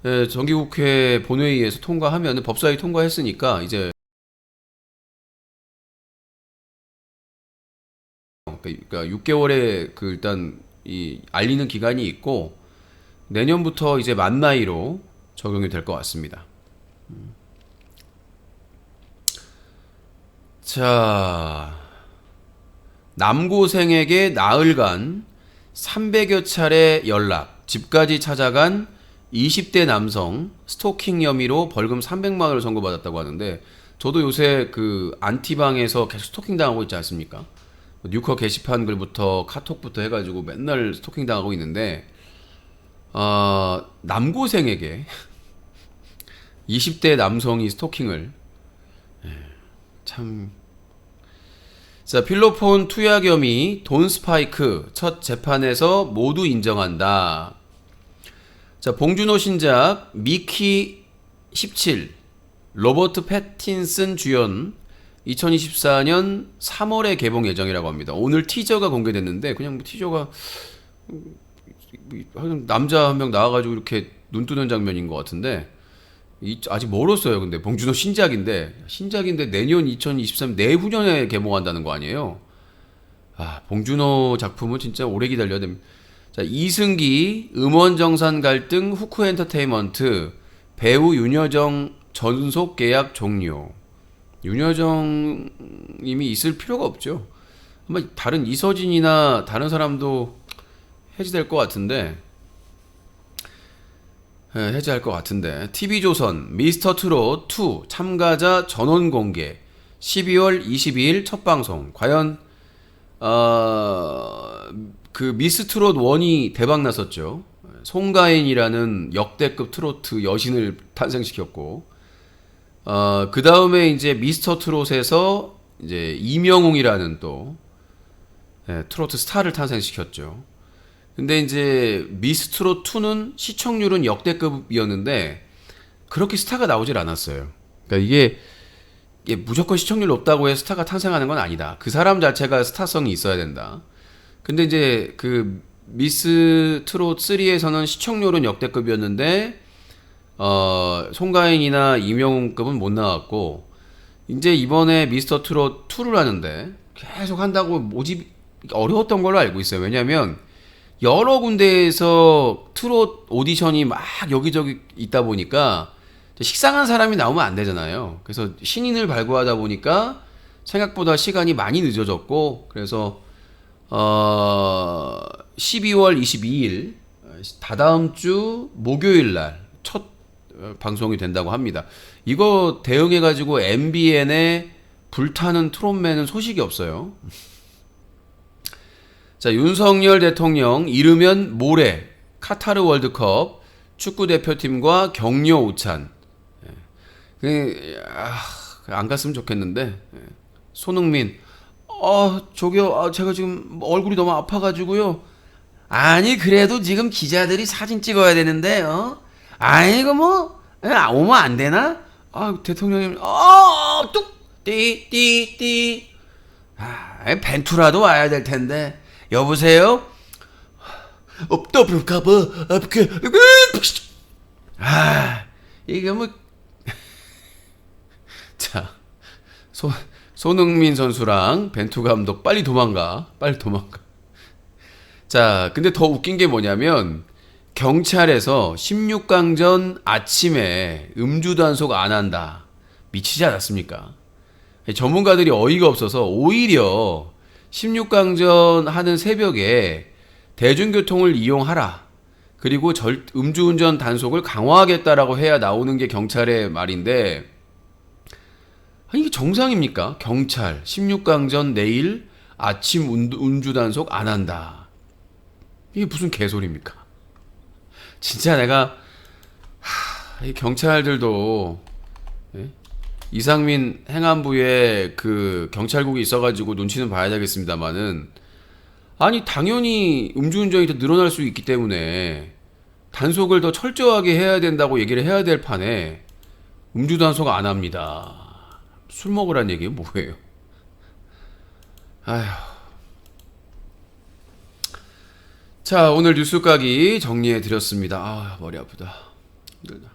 정기국회 본회의에서 통과하면 법사위 통과했으니까 이제 그러니까 6개월의 그 일단 이 알리는 기간이 있고 내년부터 이제 만 나이로 적용이 될 것 같습니다. 자, 남고생에게 나흘간 300여 차례 연락, 집까지 찾아간 20대 남성 스토킹 혐의로 벌금 300만 원을 선고받았다고 하는데 저도 요새 그 안티방에서 계속 스토킹 당하고 있지 않습니까? 뉴커 게시판 글부터 카톡부터 해가지고 맨날 스토킹 당하고 있는데 남고생에게 20대 남성이 스토킹을 참. 자, 필로폰 투약 혐의 돈 스파이크 첫 재판에서 모두 인정한다. 자, 봉준호 신작 미키 17 로버트 패틴슨 주연 2024년 3월에 개봉 예정이라고 합니다. 오늘 티저가 공개됐는데 그냥 뭐 티저가 남자 한 명 나와가지고 이렇게 눈 뜨는 장면인 것 같은데 아직 멀었어요. 근데 봉준호 신작인데 내년 2023 내후년에 개봉한다는 거 아니에요? 아, 봉준호 작품은 진짜 오래 기다려야 됩니다. 자, 이승기 음원정산 갈등 후크 엔터테인먼트 배우 윤여정 전속 계약 종료. 윤여정님이 있을 필요가 없죠. 아마 다른 이서진이나 다른 사람도 해지될 것 같은데. 해제할 것 같은데. TV조선 미스터트롯 2 참가자 전원 공개 12월 22일 첫 방송. 과연 그 미스트롯 1이 대박 났었죠. 송가인이라는 역대급 트로트 여신을 탄생시켰고 그 다음에 이제 미스터트롯에서 이제 이명웅이라는 또 트로트 스타를 탄생시켰죠. 근데 이제 미스트롯 2는 시청률은 역대급이었는데 그렇게 스타가 나오질 않았어요. 그러니까 이게 무조건 시청률 높다고 해서 스타가 탄생하는 건 아니다. 그 사람 자체가 스타성이 있어야 된다. 근데 이제 그 미스트롯 3에서는 시청률은 역대급이었는데 송가인이나 이명웅급은 못 나왔고 이제 이번에 미스터트롯 2를 하는데 계속 한다고 모집이 어려웠던 걸로 알고 있어요. 왜냐면 여러 군데에서 트롯 오디션이 막 여기저기 있다 보니까 식상한 사람이 나오면 안 되잖아요. 그래서 신인을 발굴하다 보니까 생각보다 시간이 많이 늦어졌고 그래서 12월 22일 다다음 주 목요일 날 첫 방송이 된다고 합니다. 이거 대응해 가지고 MBN의 불타는 트롯맨은 소식이 없어요. 자, 윤석열 대통령 이르면 모레 카타르 월드컵 축구 대표팀과 격려 오찬. 안 갔으면 좋겠는데. 손흥민, 저기요, 제가 지금 얼굴이 너무 아파가지고요. 아니, 그래도 지금 기자들이 사진 찍어야 되는데, 아니, 이거 뭐, 오면 안 되나? 대통령님, 띠. 벤투라도 와야 될 텐데. 여보세요? 없다, 볼까봐. 이게 뭐. 자, 손흥민 선수랑 벤투 감독 빨리 도망가. 자, 근데 더 웃긴 게 뭐냐면 경찰에서 16강전 아침에 음주 단속 안 한다. 미치지 않았습니까? 전문가들이 어이가 없어서 오히려 16강전 하는 새벽에 대중교통을 이용하라. 그리고 음주운전 단속을 강화하겠다라고 해야 나오는 게 경찰의 말인데, 아니 이게 정상입니까? 경찰 16강전 내일 아침 음주 단속 안 한다. 이게 무슨 개소리입니까? 진짜 내가 이 경찰들도 이상민 행안부에 그 경찰국이 있어가지고 눈치는 봐야 되겠습니다만은, 아니 당연히 음주운전이 더 늘어날 수 있기 때문에 단속을 더 철저하게 해야 된다고 얘기를 해야 될 판에 음주 단속 안 합니다. 술 먹으란 얘기가 뭐예요? 아휴. 자, 오늘 뉴스 까기 정리해 드렸습니다. 머리 아프다. 힘들다.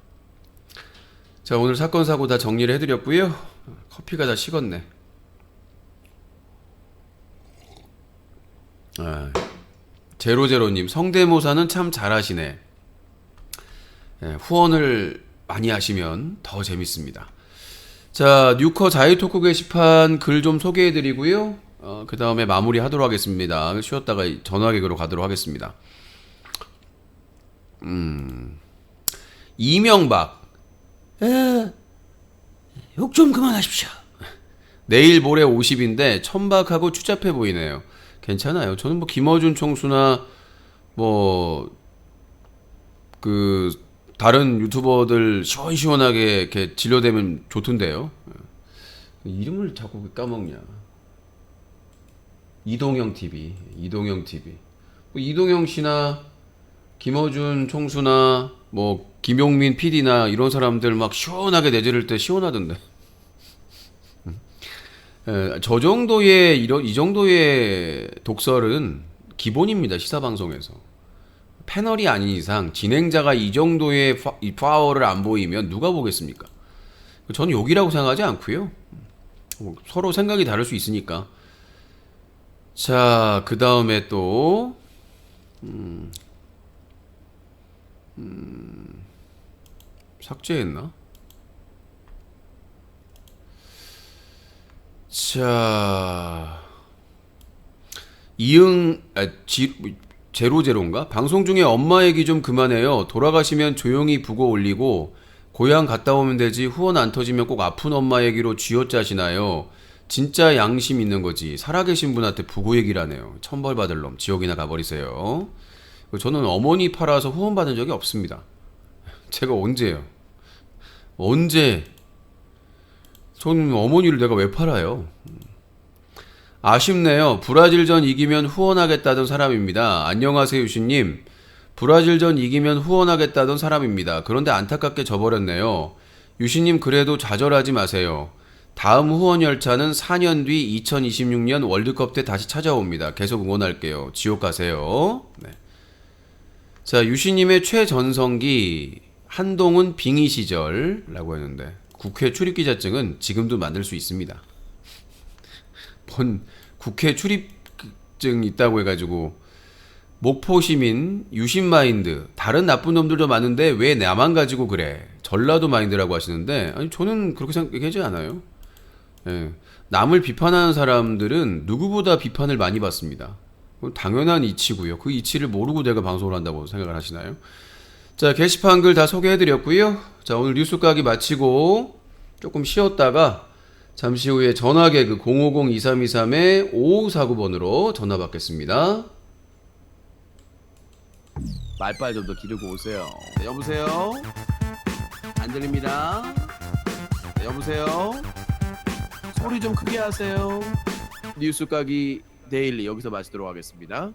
자, 오늘 사건 사고 다 정리를 해드렸고요. 커피가 다 식었네. 제로제로님, 성대모사는 참 잘하시네. 후원을 많이 하시면 더 재밌습니다. 자, 뉴커 자유토크 게시판 글 좀 소개해드리고요. 그 다음에 마무리 하도록 하겠습니다. 쉬었다가 전화기로 가도록 하겠습니다. 이명박, 욕 좀 그만하십시오. 내일 모레 50인데 천박하고 추잡해 보이네요. 괜찮아요. 저는 뭐 김어준 총수나 뭐 그 다른 유튜버들 시원시원하게 이렇게 진료되면 좋던데요. 이름을 자꾸 까먹냐. 이동형 TV. 뭐 이동형 씨나 김어준 총수나 뭐 김용민 PD나 이런 사람들 막 시원하게 내지를 때 시원하던데. 저 정도의 이 정도의 독설은 기본입니다. 시사 방송에서. 패널이 아닌 이상 진행자가 이 정도의 파워를 안 보이면 누가 보겠습니까? 저는 욕이라고 생각하지 않고요. 서로 생각이 다를 수 있으니까. 자, 그 다음에 또 삭제했나? 자, 제로제로인가? 방송 중에 엄마 얘기 좀 그만해요. 돌아가시면 조용히 부고 올리고 고향 갔다 오면 되지. 후원 안 터지면 꼭 아픈 엄마 얘기로 쥐어짜시나요? 진짜 양심 있는 거지. 살아계신 분한테 부고 얘기를 하네요. 천벌 받을 놈. 지옥이나 가버리세요. 저는 어머니 팔아서 후원 받은 적이 없습니다. 제가 언제요? 언제? 저는 어머니를 내가 왜 팔아요? 아쉽네요. 브라질전 이기면 후원하겠다던 사람입니다. 안녕하세요, 유신님. 브라질전 이기면 후원하겠다던 사람입니다. 그런데 안타깝게 져버렸네요. 유신님 그래도 좌절하지 마세요. 다음 후원 열차는 4년 뒤 2026년 월드컵 때 다시 찾아옵니다. 계속 응원할게요. 지옥 가세요. 네. 자, 유신님의 최전성기 한동훈 빙의 시절라고 했는데 국회 출입기자증은 지금도 만들 수 있습니다. 뭔 국회 출입증 있다고 해가지고 목포시민 유신마인드 다른 나쁜 놈들도 많은데 왜 나만 가지고 그래? 전라도 마인드라고 하시는데 아니 저는 그렇게 생각하지 않아요. 예. 남을 비판하는 사람들은 누구보다 비판을 많이 받습니다. 당연한 이치고요. 그 이치를 모르고 내가 방송을 한다고 생각을 하시나요? 자, 게시판 글 다 소개해드렸고요. 자, 오늘 뉴스 까기 마치고 조금 쉬었다가 잠시 후에 전화 개그 050-2323의 5549번으로 전화 받겠습니다. 말빨 좀 더 기르고 오세요. 네, 여보세요? 안 들립니다. 네, 여보세요? 소리 좀 크게 하세요. 뉴스 까기 데일리 여기서 마치도록 하겠습니다.